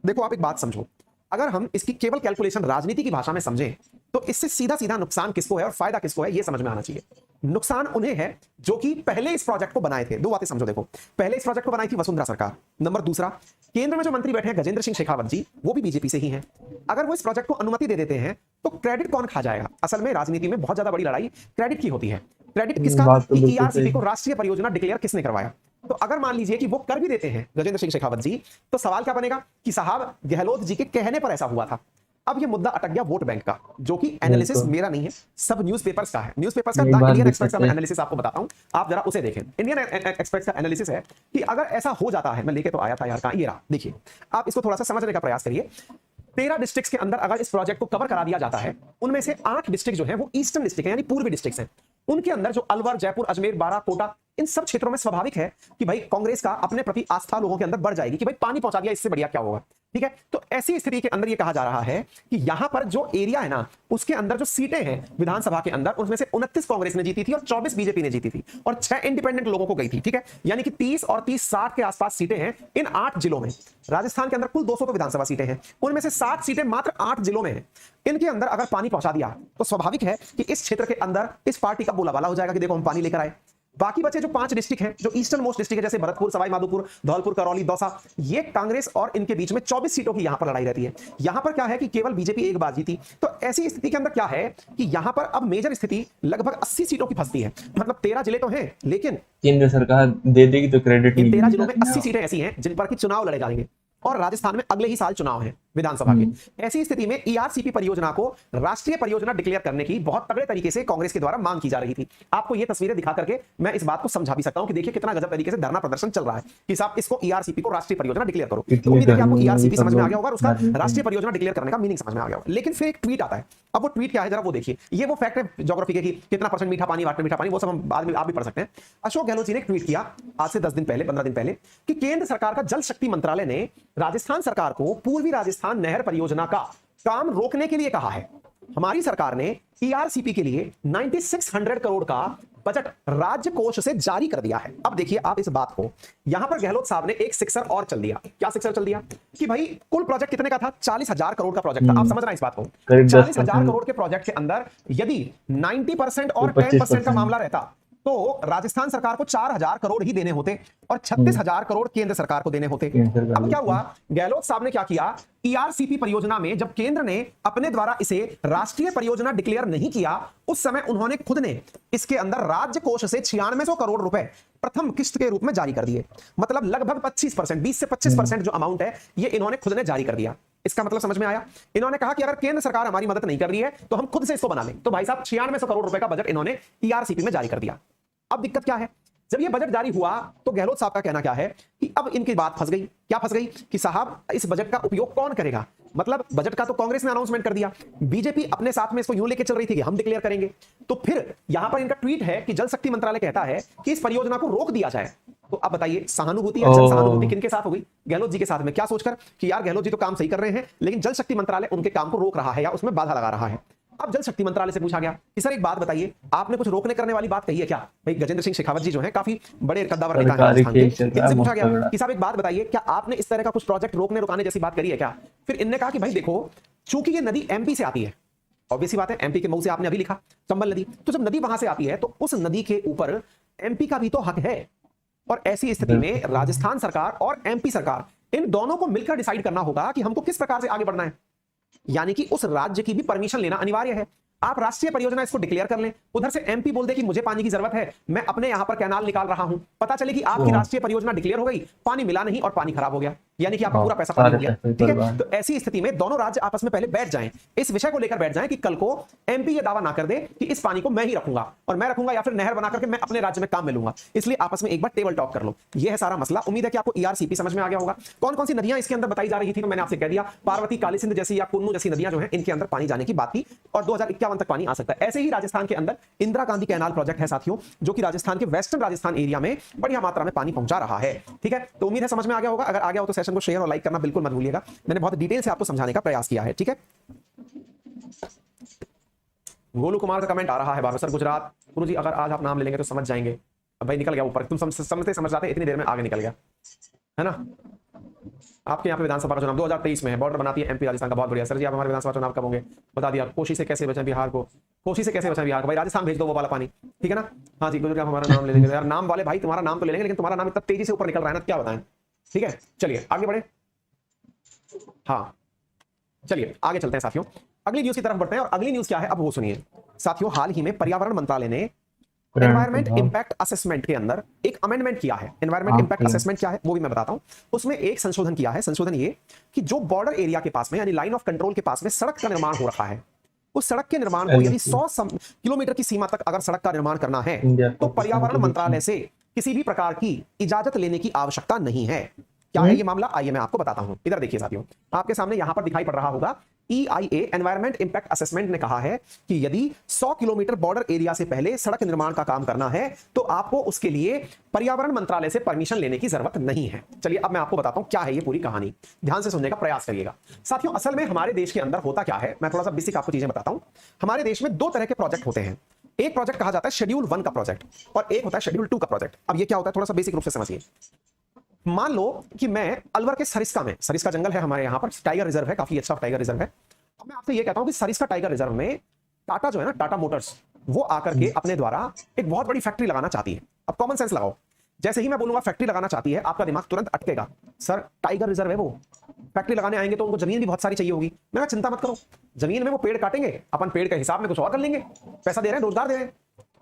देखो आप एक बात समझो, अगर हम इसकी केवल कैलकुलेशन राजनीति की भाषा में समझें तो इससे सीधा सीधा नुकसान किसको है और फायदा किसको है ये समझ में आना चाहिए। नुकसान उन्हें है जो कि पहले इस प्रोजेक्ट को बनाए थे। दो बातें समझो, देखो पहले इस प्रोजेक्ट को बनाई थी वसुंधरा सरकार, नंबर दूसरा केंद्र में जो मंत्री बैठे हैं गजेंद्र सिंह शेखावत जी वो भी बीजेपी से ही हैं। अगर वो इस प्रोजेक्ट को अनुमति दे देते हैं तो क्रेडिट कौन खा जाएगा? असल में राजनीति में बहुत ज्यादा बड़ी लड़ाई क्रेडिट की होती है। क्रेडिट किसका? ईआरसीपी को राष्ट्रीय परियोजना डिक्लेयर किसने करवाया? तो अगर मान लीजिए कि वो कर भी देते हैं गजेंद्र सिंह शेखावत जी, तो सवाल क्या बनेगा कि साहब गहलोत जी के कहने पर ऐसा हुआ था। अब ये मुद्दा अटक गया वोट बैंक का, जो कि एनालिसिस मेरा नहीं है, सब न्यूज़पेपर्स का है। न्यूज़पेपर्स का द इंडियन एक्सप्रेस का मैं एनालिसिस आपको बताता हूं, आप जरा उसे देखें। इंडियन एक्सप्रेस का एनालिसिस है कि अगर ऐसा हो जाता है, मैं लेके तो आया था यार, कहां ये रहा, देखिए आप इसको थोड़ा सा समझने का प्रयास करिए। 13 डिस्ट्रिक्ट्स के अंदर अगर इस प्रोजेक्ट को कवर करा दिया जाता है, उनमें से 8 डिस्ट्रिक्ट जो है वो ईस्टर्न डिस्ट्रिक्ट है, यानी पूर्वी डिस्ट्रिक्ट्स हैं। उनके अंदर जो अलवर, जयपुर, अजमेर, बारां, कोटा, इन सब क्षेत्रों में स्वाभाविक है कि भाई कांग्रेस का अपने प्रति आस्था लोगों के अंदर बढ़ जाएगी कि भाई पानी पहुंचा दिया, इससे बढ़िया क्या होगा। ठीक है, तो ऐसी स्थिति के अंदर ये कहा जा रहा है कि यहां पर जो एरिया है ना उसके अंदर जो सीटें हैं विधानसभा के अंदर, उसमें से 29 कांग्रेस ने जीती थी और 24 बीजेपी ने जीती थी और 6 इंडिपेंडेंट लोगों को गई थी। ठीक है, यानी कि 30 और 30 60 के आसपास सीटें हैं इन 8 जिलों में। राजस्थान के अंदर कुल 200 विधानसभा सीटें हैं, उनमें से 60 सीटें मात्र 8 जिलों में हैं। इनके अंदर अगर पानी पहुंचा दिया तो स्वाभाविक है कि इस क्षेत्र के अंदर इस पार्टी का बोलाबाला हो जाएगा कि देखो हम पानी लेकर आए। बाकी बचे जो 5 डिस्ट्रिक्ट हैं, जो ईस्टर्न मोस्ट डिस्ट्रिक्ट है, जैसे भरतपुर, सवाई माधोपुर, धौलपुर, करौली, दौसा, ये कांग्रेस और इनके बीच में 24 सीटों की यहां पर लड़ाई रहती है। यहां पर क्या है कि केवल बीजेपी एक बार जीती। तो ऐसी स्थिति के अंदर क्या है कि यहां पर अब मेजर स्थिति लगभग 80 सीटों की फंसती है। मतलब 13 जिले तो हैं, लेकिन केंद्र सरकार दे देगी तो क्रेडिट इन 13 जिलों में 80 सीटें ऐसी हैं जिन पर कि चुनाव लड़े जाएंगे और राजस्थान में अगले ही साल चुनाव है विधानसभा के। ऐसी स्थिति में ईआरसीपी परियोजना को राष्ट्रीय परियोजना डिक्लेयर करने की बहुत तगड़े तरीके से कांग्रेस के द्वारा मांग की जा रही थी। आपको ये तस्वीरें दिखा करके मैं इस बात को समझा भी सकता हूं कि देखिए कितना गजब तरीके से धरना प्रदर्शन चल रहा है कि साहब इसको ईआरसीपी को राष्ट्रीय परियोजना डिक्लेयर करो। तो उम्मीद है कि आपको ईआरसीपी समझ में आ गया होगा और उसका राष्ट्रीय परियोजना डिक्लेयर करने का मीनिंग समझ में आ गया होगा। लेकिन फिर एक ट्वीट आता है। अब वो ट्वीट क्या है जरा वो देखिए। ये वो फैक्ट है ज्योग्राफी के कि कितना परसेंट मीठा पानी, वाटर मीठा पानी, वो सब हम बाद में आप भी पढ़ सकते हैं। अशोक गहलोत जी ने एक ट्वीट किया आज से 10 दिन पहले, 15 दिन पहले, कि केंद्र सरकार का जल शक्ति मंत्रालय ने राजस्थान सरकार को पूर्वी राजस्थान नहर परियोजना का काम रोकने के लिए कहा है। हमारी सरकार ने ईआरसीपी के लिए 9600 करोड़ का बजट राज्य कोष से जारी कर दिया है। अब देखिए आप इस बात को, यहां पर गहलोत साहब ने एक सिक्सर और चल दिया। क्या सिक्सर चल दिया कि भाई कुल प्रोजेक्ट कितने का था? 40,000 करोड़ का प्रोजेक्ट था। आप समझ रहे हैं इस बात को? 40,000 करोड़ के प्रोजेक्ट के अंदर यदि 90% और 10% का मामला रहता तो राजस्थान सरकार को 4,000 करोड़ ही देने होते और 36,000 करोड़ केंद्र सरकार को देने होते। अब क्या हुआ? गहलोत साहब ने क्या किया? ईआरसीपी परियोजना में जब केंद्र ने अपने द्वारा इसे राष्ट्रीय परियोजना डिक्लेयर नहीं किया, उस समय उन्होंने खुद ने इसके अंदर राज्य कोष से 9600 करोड़ रुपए प्रथम किस्त के रूप में जारी कर दिए। मतलब लगभग 25%, 20 से 25% जो अमाउंट है ये इन्होंने खुद ने जारी कर दिया। इसका मतलब समझ में आया? इन्होंने कहा कि अगर केंद्र सरकार हमारी मदद नहीं कर रही है तो हम खुद से इसको बना लें। तो भाई साहब 9600 करोड़ रुपए का बजट इन्होंने ईआरसीपी में जारी कर दिया। अब दिक्कत क्या है? जब ये बजट जारी हुआ तो गहलोत साहब का कहना क्या है कि अब इनकी बात फंस गई। क्या फंस गई? कि साहब इस बजट का उपयोग कौन करेगा? मतलब बजट का तो कांग्रेस ने अनाउंसमेंट कर दिया, बीजेपी अपने साथ में इसको यूं लेके चल रही थी कि हम डिक्लेयर करेंगे। तो फिर यहां पर इनका ट्वीट है कि जल शक्ति मंत्रालय कहता है कि इस परियोजना को रोक दिया जाए। तो अब बताइए सहानुभूति या जन सहानुभूति किनके साथ हो गई? गहलोत जी के साथ में। क्या सोचकर कि यार गहलोत जी तो काम सही कर रहे हैं लेकिन जल शक्ति मंत्रालय उनके काम को रोक रहा है या उसमें बाधा लगा रहा है। अब जल शक्ति मंत्रालय से पूछा गया कि सर एक बात बताइए, आपने कुछ रोकने करने वाली बात कही है क्या? भाई गजेंद्र सिंह शेखावत जी जो है काफी बड़े कद्दावर नेता हैं सरकारी राजस्थान के, केस चल रहा है इनसे पूछा मस्त गया तगड़ा। कि साहब एक बात बताइए, क्या आपने इस तरह का कुछ प्रोजेक्ट रोकने रुकाने जैसी बात करी है क्या? फिर इनने कहा कि भाई देखो, चूंकि ये नदी एमपी से आती है, ऑब्वियस सी बात है, एमपी के मऊ से आपने अभी लिखा चंबल नदी, तो जब नदी वहां से आती है तो उस नदी के ऊपर एमपी का भी तो हक है। और ऐसी स्थिति में राजस्थान सरकार और एमपी सरकार इन दोनों को मिलकर डिसाइड करना होगा कि हमको किस प्रकार से आगे बढ़ना है, यानी कि उस राज्य की भी परमिशन लेना अनिवार्य है। आप राष्ट्रीय परियोजना इसको डिक्लेयर कर लें, उधर से एमपी बोल दे कि मुझे पानी की जरूरत है, मैं अपने यहां पर कैनाल निकाल रहा हूं, पता चले कि आपकी राष्ट्रीय परियोजना डिक्लेयर हो गई, पानी मिला नहीं और पानी खराब हो गया, यानी कि आपका पूरा पैसा पानी हो गया। ठीक है, तो ऐसी स्थिति में दोनों राज्य आपस में पहले बैठ जाएं, इस विषय को लेकर बैठ जाएं कि कल को एमपी ये दावा ना कर दे कि इस पानी को मैं ही रखूंगा और मैं रखूंगा या फिर नहर बना करके मैं अपने राज्य में काम में लूंगा। इसलिए आपस में एक बार टेबल टॉक कर लो। यह है सारा मसला। उम्मीद है कि आपको ईआरसीपी समझ में आ गया होगा। कौन कौन सी नदियां इसके अंदर बताई जा रही थी, तो मैंने आपसे कह दिया, पार्वती, काली सिंध जैसी या कुन्नू जैसी नदियां जो है इनके अंदर पानी जाने की बात थी और 2051 तक पानी आ सकता है। ऐसे ही राजस्थान के अंदर इंदिरा गांधी कैनाल प्रोजेक्ट है साथियों, जो कि राजस्थान के वेस्टर्न राजस्थान एरिया में बढ़िया मात्रा में पानी पहुंचा रहा है। ठीक है, तो उम्मीद है समझ में आ गया होगा। अगर आ गया हो तो सेशन को शेयर और लाइक करना बिल्कुल मत भूलिएगा, मैंने बहुत डिटेल से आपको समझाने का प्रयास किया है। ठीक है, गोलू कुमार का कमेंट आ रहा है, बाबा गुजरात गुरु जी अगर आज आप नाम ले लेंगे तो समझ जाएंगे। अब भाई निकल गया ऊपर, तुम समझ जाते इतनी देर में आगे निकल गया है ना। आपके यहाँ पे विधानसभा का चुनाव 2023 में है, बॉर्डर बनाती है एमपी राजस्थान का। बहुत बढ़िया सर जी, आप हमारे विधानसभा चुनाव कब होंगे बता दिया। कोशी से कैसे बचें बिहार को, कोशी से कैसे बचें बिहार को, भाई राजस्थान भेज दो वो वाला पानी। ठीक है ना। हाँ जी गुरु जी, आप हमारा नाम ले लेंगे यार, नाम वाले भाई तुम्हारा नाम तो ले लेंगे, लेकिन तुम्हारा नाम इतना तेजी से ऊपर निकल रहा है ना, क्या बताएं। ठीक है, चलिए आगे बढ़े। हाँ चलिए आगे चलते हैं साथियों, अगली न्यूज की तरफ बढ़ते हैं। और अगली न्यूज क्या है अब वो सुनिए साथियों। हाल ही में पर्यावरण मंत्रालय ने एनवायरमेंट इंपैक्ट असेसमेंट के अंदर एक अमेंडमेंट किया है। एनवायरमेंट इंपैक्ट असेसमेंट क्या है वो भी मैं बताता हूं। उसमें एक संशोधन किया है। संशोधन ये कि जो बॉर्डर एरिया के पास में यानी लाइन ऑफ कंट्रोल के पास में सड़क का निर्माण हो रखा है, उस सड़क के निर्माण को यदि 100 किलोमीटर की सीमा तक अगर सड़क का निर्माण करना है तो पर्यावरण मंत्रालय से किसी भी प्रकार की इजाजत लेने की आवश्यकता नहीं है। क्या है ये मामला, आइए मैं आपको बताता हूं। इधर देखिए साथियों, आपके सामने यहां पर दिखाई पड़ रहा होगा, EIA एनवायरमेंट इंपैक्ट असेसमेंट ने कहा है कि यदि 100 किलोमीटर बॉर्डर एरिया से पहले सड़क निर्माण का काम करना है तो आपको उसके लिए पर्यावरण मंत्रालय से परमिशन लेने की जरूरत नहीं है। चलिए अब मैं आपको बताता हूं क्या है ये पूरी कहानी, ध्यान से सुनने का प्रयास करिएगा साथियों। असल में हमारे देश के अंदर होता क्या है, मैं थोड़ा सा बेसिक आपको चीजें बताता हूं। हमारे देश में दो तरह के प्रोजेक्ट होते हैं। एक प्रोजेक्ट कहा जाता है शेड्यूल 1 का प्रोजेक्ट और एक होता है शेड्यूल 2 का प्रोजेक्ट। अब ये क्या होता है थोड़ा सा बेसिक रूप से समझिए। मान लो कि मैं अलवर के सरिस्का में, सरिस्का जंगल है हमारे यहाँ पर, टाइगर रिजर्व है, काफी अच्छा टाइगर रिजर्व है। अब मैं आपसे ये कहता हूं कि सरिस्का टाइगर रिजर्व में टाटा जो है ना, टाटा मोटर्स, वो आकर के अपने द्वारा एक बहुत बड़ी फैक्ट्री लगाना चाहती है। अब कॉमन सेंस लगाओ, जैसे ही मैं बोलूंगा फैक्ट्री लगाना चाहती है, आपका दिमाग तुरंत अटकेगा, सर टाइगर रिजर्व है, वो फैक्ट्री लगाने आएंगे तो उनको जमीन भी बहुत सारी चाहिए होगी। मैं चिंता मत करो, जमीन में वो पेड़ काटेंगे, अपन पेड़ के हिसाब में कुछ और कर लेंगे, पैसा दे रहे हैं, रोजगार दे रहे हैं।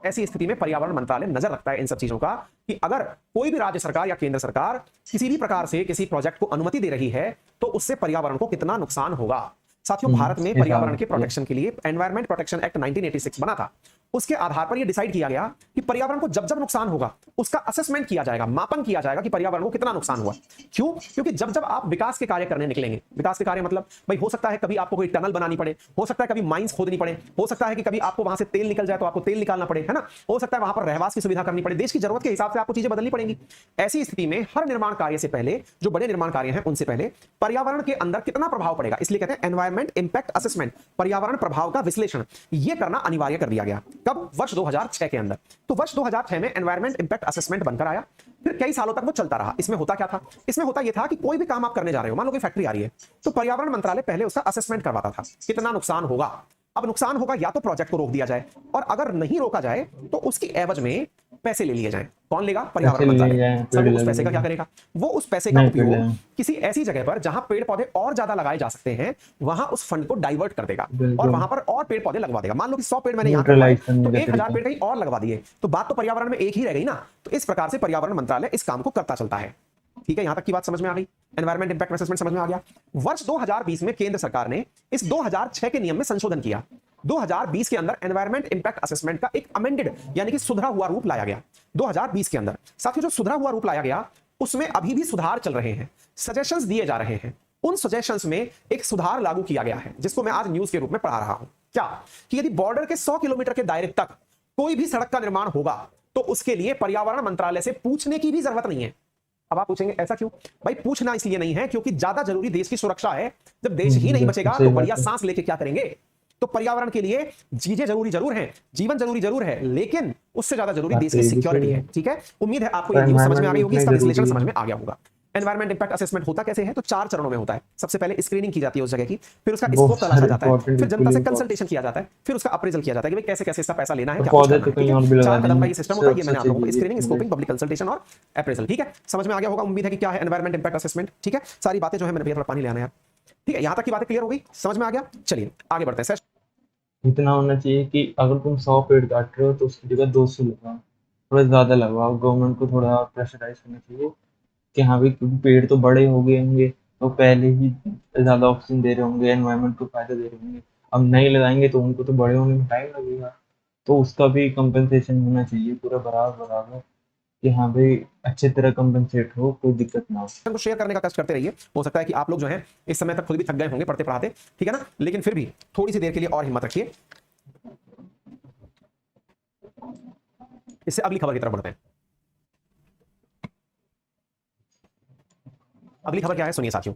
ऐसी स्थिति में पर्यावरण मंत्रालय नजर रखता है इन सब चीजों का कि अगर कोई भी राज्य सरकार या केंद्र सरकार किसी भी प्रकार से किसी प्रोजेक्ट को अनुमति दे रही है तो उससे पर्यावरण को कितना नुकसान होगा। साथियों भारत में पर्यावरण के प्रोटेक्शन के लिए एनवायरमेंट प्रोटेक्शन एक्ट 1986 बना था। उसके आधार पर यह डिसाइड किया गया कि पर्यावरण को जब जब नुकसान होगा उसका असेसमेंट किया जाएगा, मापन किया जाएगा कि पर्यावरण को कितना नुकसान हुआ। क्यों? क्योंकि जब जब आप विकास के कार्य करने निकलेंगे, विकास के कार्य मतलब भाई हो सकता है कभी आपको कोई टनल बनानी पड़े, हो सकता है कभी माइंस खोदनी पड़े, हो सकता है कि कभी आपको वहां से तेल निकल जाए तो आपको तेल निकालना पड़े, है ना, हो सकता है वहां पर रहवास की सुविधा करनी पड़े, देश की जरूरत के हिसाब से आपको चीजें बदलनी पड़ेंगी। ऐसी स्थिति में हर निर्माण कार्य से पहले, जो बड़े निर्माण कार्य हैं उनसे पहले पर्यावरण के अंदर कितना प्रभाव पड़ेगा, इसलिए कहते हैं एनवायरमेंट इंपैक्ट असेसमेंट, पर्यावरण प्रभाव का विश्लेषण, यह करना अनिवार्य कर दिया गया। कब? वर्ष 2006 के अंदर। तो वर्ष 2006 में एनवायरमेंट इंपैक्ट असेसमेंट बनकर आया, फिर कई सालों तक वो चलता रहा। इसमें होता क्या था? इसमें होता यह था कि कोई भी काम आप करने जा रहे हो, मान लो कोई फैक्ट्री आ रही है, तो पर्यावरण मंत्रालय पहले उसका असेसमेंट करवाता था, कितना नुकसान होगा। अब नुकसान होगा या तो प्रोजेक्ट को रोक दिया जाए, और अगर नहीं रोका जाए तो उसकी एवज में पैसे ले लिए जाएं। कौन लेगा? पर्यावरण मंत्रालय। सर उस पैसे का क्या करेगा? वो उस पैसे का उपयोग किसी ऐसी जगह पर जहां पेड़ पौधे और ज्यादा लगाए जा सकते हैं, वहां उस फंड को डाइवर्ट कर देगा और वहां पर और पेड़ पौधे लगवा देगा। मान लो कि 100 पेड़ मैंने यहां तो 1000 पेड़ कहीं और लगवा दिए, तो बात तो पर्यावरण में एक ही रह गई ना। तो इस प्रकार से पर्यावरण मंत्रालय इस काम को करता चलता है। ठीक है, यहां तक की बात समझ में आ गई, एनवायरमेंट इंपैक्ट असेसमेंट समझ में आ गया। वर्ष 2020 में केंद्र सरकार ने इस 2006 के नियम में संशोधन किया। 2020 के अंदर एनवायरमेंट इंपैक्ट असेसमेंट का एक अमेंडेड यानी कि सुधरा हुआ रूप लाया गया 2020 के अंदर। साथियों जो सुधरा हुआ रूप लाया गया उसमें अभी भी सुधार चल रहे हैं, सजेशंस दिए जा रहे हैं। उन सजेशंस में एक सुधार लागू किया गया है जिसको मैं आज न्यूज के रूप में पढ़ा रहा हूं। क्या? कि यदि बॉर्डर के 100 किलोमीटर के दायरे तक कोई भी सड़क का निर्माण होगा तो उसके लिए पर्यावरण मंत्रालय से पूछने की भी जरूरत नहीं है। अब आप पूछेंगे ऐसा क्यों? भाई पूछना इसलिए नहीं है क्योंकि ज्यादा जरूरी देश की सुरक्षा है। जब देश ही नहीं बचेगा तो बढ़िया सांस लेके क्या करेंगे? तो पर्यावरण के लिए चीजें जरूरी जरूर हैं, जीवन जरूरी जरूर है, लेकिन उससे ज्यादा जरूरी बात देश तो की ये भी सिक्योरिटी सही है। है। ठीक है, उम्मीद है आपको पर ये न्यूज समझ में आ एनवायरनमेंट गई भी होगी, इतना इसका जरूरी विश्लेषण है। समझ में आ गया होगा। एनवायरमेंट इंपैक्ट असेसमेंट होता कैसे है, तो 4 चरणों में होता है। सबसे पहले स्क्रीनिंग की जाती है उस जगह की, फिर उसका बहुत स्कोप तलाशा सारे जाता है, इंपॉर्टेंट, फिर जनता इक्वली से इम्पोर्टेंट। कंसल्टेशन किया जाता है, फिर उसका अप्रेजल किया जाता है कि भाई कैसे कैसे इसका पैसा लेना है, तो क्या कुछ पौधे करना तो है। ठीक कहीं है, और भी 4 लगाने कदम का हैं, ये सिस्टम होता है, ये मैंने आप सबसे लोगों को चाहिए स्क्रीनिंग, इसमें। स्कोपिंग, पब्लिक कंसल्टेशन और अप्रेजल। ठीक है, समझ में आ गया होगा उम्मीद है कि क्या है एनवायरमेंट इंपैक्ट असेसमेंट। ठीक है, सारी बातें जो है मैंने भैया थोड़ा पानी ले आना यार। ठीक है, यहां तक की बातें क्लियर हो गई, समझ में आ गया। चलिए आगे बढ़ते हैं। इतना होना चाहिए कि अगर तुम 100 पेड़ काट रहे हो तो उसकी जगह 200 लगाओ, थोड़ा ज़्यादा लगाओ। गवर्नमेंट को थोड़ा प्रेशराइज करना चाहिए कि हाँ भाई, क्योंकि पेड़ तो बड़े हो गए होंगे, तो पहले ही ज़्यादा ऑक्सीजन दे रहे होंगे, एनवायरनमेंट को फायदा दे रहे होंगे। अब नहीं लगाएंगे तो उनको तो बड़े होने में टाइम लगेगा। तो उसका भी कंपनसेशन होना चाहिए पूरा बराबर बराबर, कि हाँ भाई अच्छी तरह कंपनसेट हो, कोई दिक्कत ना हो। को शेयर करने का कष्ट करते रहिए। हो सकता है कि आप लोग जो हैं इस समय तक खुद भी थक गए होंगे पढ़ते पढ़ाते, ठीक है ना, लेकिन फिर भी थोड़ी सी देर के लिए और हिम्मत रखिए। इससे अगली खबर की तरफ बढ़ते हैं। अगली खबर क्या है सुनिए साथियों।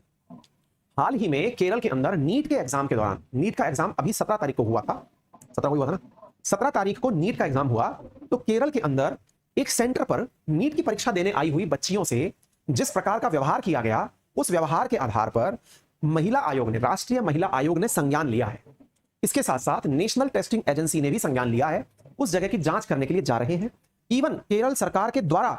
हाल ही में केरल के अंदर नीट के एग्जाम के दौरान, नीट का एग्जाम अभी 17 तारीख को हुआ था, 17 को हुआ था ना, 17 तारीख को नीट का एग्जाम हुआ। तो केरल के अंदर एक सेंटर पर नीट की परीक्षा देने आई हुई बच्चियों से जिस प्रकार का व्यवहार किया गया, उस व्यवहार के आधार पर महिला आयोग ने, राष्ट्रीय महिला आयोग ने संज्ञान लिया है। इसके साथ साथ नेशनल टेस्टिंग एजेंसी ने भी संज्ञान लिया है, उस जगह की जांच करने के लिए जा रहे हैं। इवन केरल सरकार के द्वारा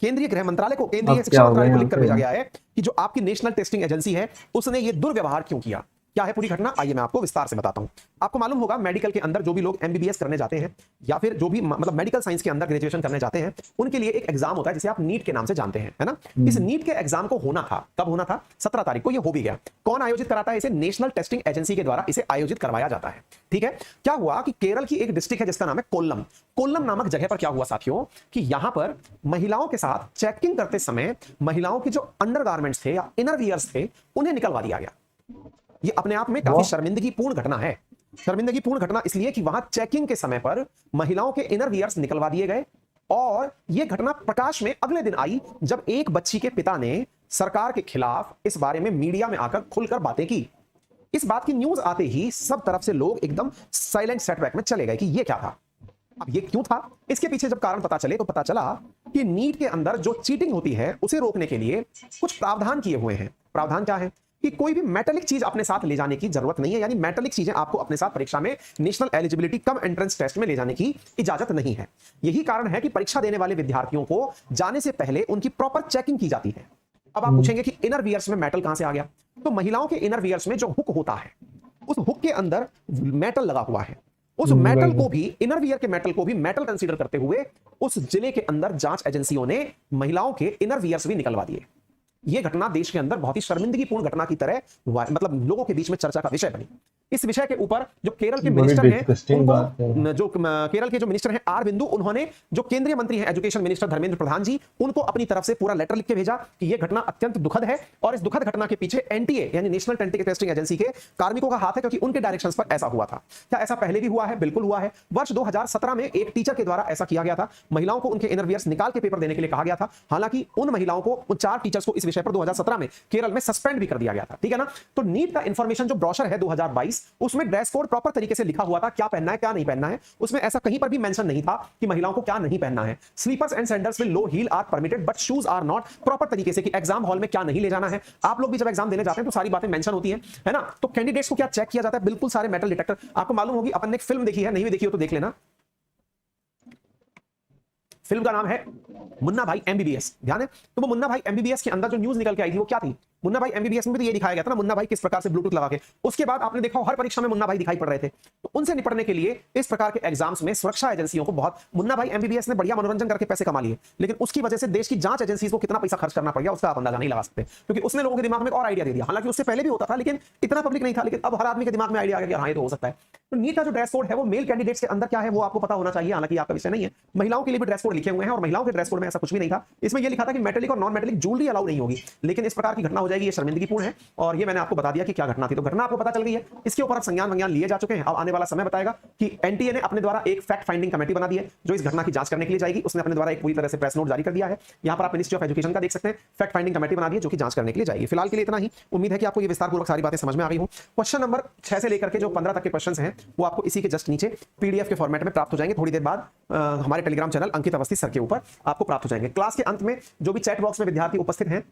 केंद्रीय गृह मंत्रालय को, केंद्रीय अब शिक्षा क्या होगा मंत्रालय को यहाँ लिखकर पे? भेजा गया है कि जो आपकी नेशनल टेस्टिंग एजेंसी है उसने ये दुर्व्यवहार क्यों किया। क्या है पूरी घटना, आइए मैं आपको विस्तार से बताता हूं। आपको मालूम होगा मेडिकल के अंदर जो भी लोग एमबीबीएस करने जाते हैं या फिर जो भी मतलब मेडिकल साइंस के अंदर ग्रेजुएशन करने जाते हैं, उनके लिए एक एग्जाम होता है जिसे आप नीट के नाम से जानते हैं, है ना। इस नीट के एग्जाम को होना था, कब होना था, 17 तारीख को, ये हो भी गया। कौन आयोजित कराता है इसे, नेशनल टेस्टिंग एजेंसी के द्वारा इसे आयोजित करवाया जाता है। ठीक है, क्या हुआ कि केरल की एक डिस्ट्रिक्ट है जिसका नाम है कोल्लम। कोल्लम नामक जगह पर क्या हुआ साथियों कि यहां पर महिलाओं के साथ चेकिंग करते समय महिलाओं के जो अंडरगारमेंट्स थे या इनरवियर्स थे उन्हें निकलवा दिया गया। ये अपने आप में काफी शर्मिंदगीपूर्ण घटना है। शर्मिंदगीपूर्ण घटना इसलिए कि वहां चेकिंग के समय पर महिलाओं के इनरवियर्स निकलवा दिए गए। और यह घटना प्रकाश में अगले दिन आई जब एक बच्ची के पिता ने सरकार के खिलाफ इस बारे में मीडिया में आकर खुलकर बातें की। इस बात की न्यूज आते ही सब तरफ से लोग एकदम साइलेंट सेटबैक में चले गए कि यह क्या था। अब ये क्यों था, इसके पीछे जब कारण पता चले तो पता चला कि नीट के अंदर जो चीटिंग होती है उसे रोकने के लिए कुछ प्रावधान किए हुए हैं। प्रावधान क्या है कि कोई भी मेटेलिक चीज अपने साथ ले जाने की जरूरत नहीं है, यानी मेटेलिक चीजें आपको अपने साथ परीक्षा में national eligibility cum entrance test में ले जाने की इजाजत नहीं है। यही कारण है कि परीक्षा देने वाले विद्यार्थियों को जाने से पहले उनकी प्रॉपर चेकिंग की जाती है। अब आप पूछेंगे कि इनर वियर्स में मेटल कहां से आ गया, तो महिलाओं के इनर वियर्स में जो हुक होता है उस हुक के अंदर मेटल लगा हुआ है। उस मेटल को भी, इनर वियर के मेटल को भी मेटल कंसीडर करते हुए उस जिले के अंदर जांच एजेंसियों ने महिलाओं के इनर वियर्स भी निकलवा दिए। यह घटना देश के अंदर बहुत ही शर्मिंदगीपूर्ण घटना की तरह मतलब लोगों के बीच में चर्चा का विषय बनी। इस विषय के ऊपर जो केरल के मिनिस्टर हैं, उनको जो केरल के जो मिनिस्टर हैं आर बिंदु, उन्होंने जो केंद्रीय मंत्री हैं एजुकेशन मिनिस्टर धर्मेंद्र प्रधान जी, उनको अपनी तरफ से पूरा लेटर लिख के भेजा कि यह घटना अत्यंत दुखद है और इस दुखद घटना के पीछे एनटीए यानी नेशनल टेस्टिंग एजेंसी के कार्मिकों का हाथ है, क्योंकि उनके डायरेक्शंस पर ऐसा हुआ था। क्या ऐसा पहले भी हुआ है? बिल्कुल हुआ है। वर्ष 2017 में एक टीचर के द्वारा ऐसा किया गया था, महिलाओं को उनके इनरवियर्स निकाल के पेपर देने के लिए कहा गया था। हालांकि उन महिलाओं को, उन 4 टीचर्स को इस विषय पर 2017 में केरल में सस्पेंड भी कर दिया गया था। ठीक है ना। तो नीट का इंफॉर्मेशन जो ब्रोशर है 2022, उसमें ड्रेस कोड प्रॉपर तरीके से लिखा हुआ था, क्या पहनना है क्या नहीं पहनना है। उसमें ऐसा कहीं पर भी मेंशन नहीं था कि महिलाओं को क्या नहीं पहनना है। Slippers and sandals with low heel are permitted but shoes are not. Proper तरीके से कि एग्जाम हॉल में क्या नहीं ले जाना है। आप लोग भी जब एग्जाम देने जाते हैं तो सारी बातें मेंशन होती है ना। तो कैंडिडेट्स को क्या चेक किया जाता है, बिल्कुल सारे मेटल डिटेक्टर। आपको मालूम होगी, अपन ने एक फिल्म देखी है, नहीं भी देखी हो तो देख लेना। फिल्म का नाम है मुन्ना भाई एमबीबीएस, ध्यान है। तो वो मुन्ना भाई एमबीबीएस के अंदर जो न्यूज निकल के आई थी वो क्या थी, मुन्ना भाई एमबीबीएस में भी तो ये दिखाया गया था ना, मुन्ना भाई किस प्रकार से ब्लूटूथ लगा के। उसके बाद आपने देखा हर परीक्षा में मुन्ना भाई दिखाई पड़ रहे थे। तो उनसे निपटने के लिए इस प्रकार के एग्जाम्स में सुरक्षा एजेंसियों को बहुत, मुन्ना भाई एमबीबीएस ने बढ़िया मनोरंजन करके पैसे कमा लिए, लेकिन उसकी वजह से देश की जांच एजेंसीज को कितना पैसा खर्च करना पड़ गया उसका आप अंदाजा नहीं लगा सकते, क्योंकि उसने लोगों के दिमाग में और आइडिया दे दिया। हालांकि उससे पहले भी होता था लेकिन इतना पब्लिक नहीं था, लेकिन अब हर आदमी के दिमाग में आइडिया आ गया, हाँ ये तो हो सकता है। तो नीट का जो ड्रेस कोड है वो मेल कैंडिडेट्स के अंदर क्या है वो आपको पता होना चाहिए, हालांकि आपका विषय नहीं है। महिलाओं के लिए भी ड्रेस कोड लिखे हुए हैं और महिलाओं के ड्रेस कोड में ऐसा कुछ भी नहीं था। इसमें यह लिखा था कि मेटेलिक और नॉन मेटेलिक ज्वेलरी अलाउ नहीं होगी, लेकिन इस प्रकार की घटना हो जाएगी, ये शर्मिंदगीपूर्ण है। और ये मैंने आपको बता दिया कि क्या घटना थी, तो घटना आपको पता चल गई है। इसके ऊपर अब संज्ञान वंज्ञान लिए जा चुके हैं। अब आने वाला समय बताएगा कि एनटीए ने अपने द्वारा एक फैक्ट फाइंडिंग कमेटी बना दी है जो इस घटना की जांच करने के लिए जाएगी। उसने अपने द्वारा एक पूरी तरह से प्रेस नोट जारी कर दिया है। यहाँ पर आप मिनिस्ट्री ऑफ एजुकेशन का देख सकते हैं, फैक्ट फाइंडिंग कमेटी बना दी है जो कि जांच करने के लिए जाएगी। फिलहाल के लिए इतना ही। उम्मीद है कि आपको ये विस्तारपूर्वक सारी बातें समझ में आ गई हो। क्वेश्चन नंबर 6 से लेकर के जो 15 तक के क्वेश्चन हैं वो आपको इसी के जस्ट नीचे पीडीएफ के फॉर्मेट में प्राप्त हो जाएंगे। थोड़ी देर बाद हमारे टेलीग्राम चैनल अंकित अवस्थी सर के ऊपर आपको प्राप्त हो जाएंगे। क्लास के अंत में जो भी चैट बॉक्स में विद्यार्थी उपस्थित हैं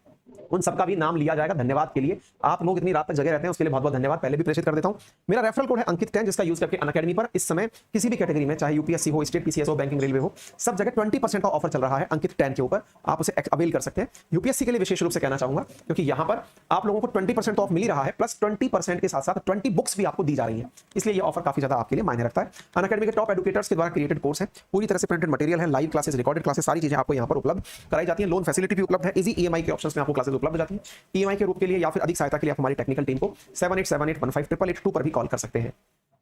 उन सबका भी नाम लिया जाएगा। धन्यवाद के लिए, आप लोग इतनी रात तक जगह रहते हैं उसके लिए बहुत बहुत धन्यवाद। पहले भी प्रेषित कर देता हूं। मेरा रेफरल कोड है अंकित 10 जिसका यूज करके अनअकैडमी पर इस समय किसी भी कैटेगरी में, चाहे यूपीएससी हो, स्टेट पीसीएस हो, बैंकिंग, रेलवे हो, सब जगह 20% का ऑफर चल रहा है अंकित 10 के ऊपर। आप उसे अवेल कर सकते हैं। यूपीएससी के लिए विशेष रूप से कहना चाहूंगा क्योंकि यहां पर आप लोगों को 20% ऑफ मिल ही रहा है, प्लस 20% के साथ साथ 20 बुक्स भी आपको दी जा रही है, इसलिए ये ऑफर काफी ज्यादा आपके लिए मायने रखता है। अनअकैडमी के टॉप एडुकेटर्स के द्वारा क्रिएटेड कोर्स है, पूरी तरह से प्रिंटेड मटेरियल है, लाइव क्लासेस, रिकॉर्डेड क्लासेस, सारी चीजें आपको यहाँ पर उपलब्ध कराई जाती है। लोन फैसिलिटी भी उपलब्ध है, इजी ईएमआई के ऑप्शंस में आपको क्लासेस उपलब्ध हो जाती है। ईएमआई के रूप के लिए या फिर अधिक सहायता के लिए आप हमारी टेक्निकल टीम को 7878158882 पर भी कॉल कर सकते हैं।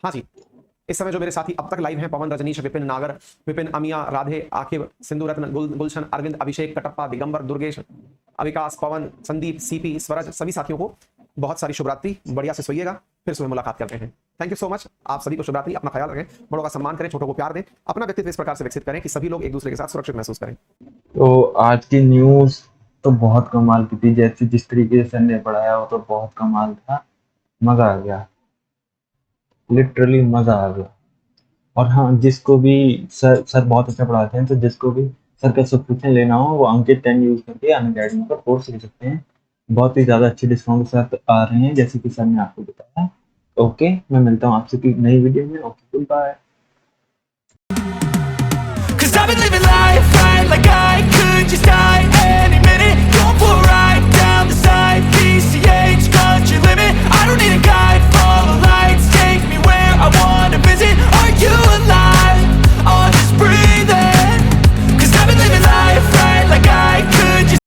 हाँ जी, इस समय जो मेरे साथी अब तक लाइव हैं, पवन, रजनीश, विपिन, नागर, विपिन, अमिया, राधे, आकिब, सिंधु रत्न, गुलशन, अरविंद, अभिषेक, कटप्पा, दिगंबर, दुर्गेश, अविकास, पवन, संदीप, सीपी, स्वराज, सभी साथियों को बहुत सारी शुभरात्रि। बढ़िया से सोइएगा, फिर सुबह मुलाकात करते हैं। Thank you so much. आप सभी को शुभरात्रि। अपना ख्याल रखें, बड़ों का सम्मान करें, छोटों को प्यार दें, अपना व्यक्तित्व इस प्रकार से विकसित करें कि सभी लोग एक दूसरे के साथ सुरक्षित महसूस करें। तो आज की न्यूज़ तो बहुत कमाल की थी, जैसे जिस तरीके से सर ने पढ़ाया वो तो बहुत कमाल था, मज़ा आ गया, लिटरली मज़ा आ गया। और हाँ, जिसको भी सर बहुत अच्छा पढ़ाते हैं, तो जिसको भी सर का सब्सक्रिप्शन लेना हो वो अंकित 10 यूज़ करके अनअकैडमी पर कोर्स ले सकते हैं। बहुत ही ज़्यादा अच्छे डिस्काउंट के साथ आ रहे हैं जैसे कि सर ने आपको बताया। ओके, मैं मिलता हूँ आपसे नई वीडियो में। Okay, bye. Cause I've been living life right like I could just die any minute. Going for a ride.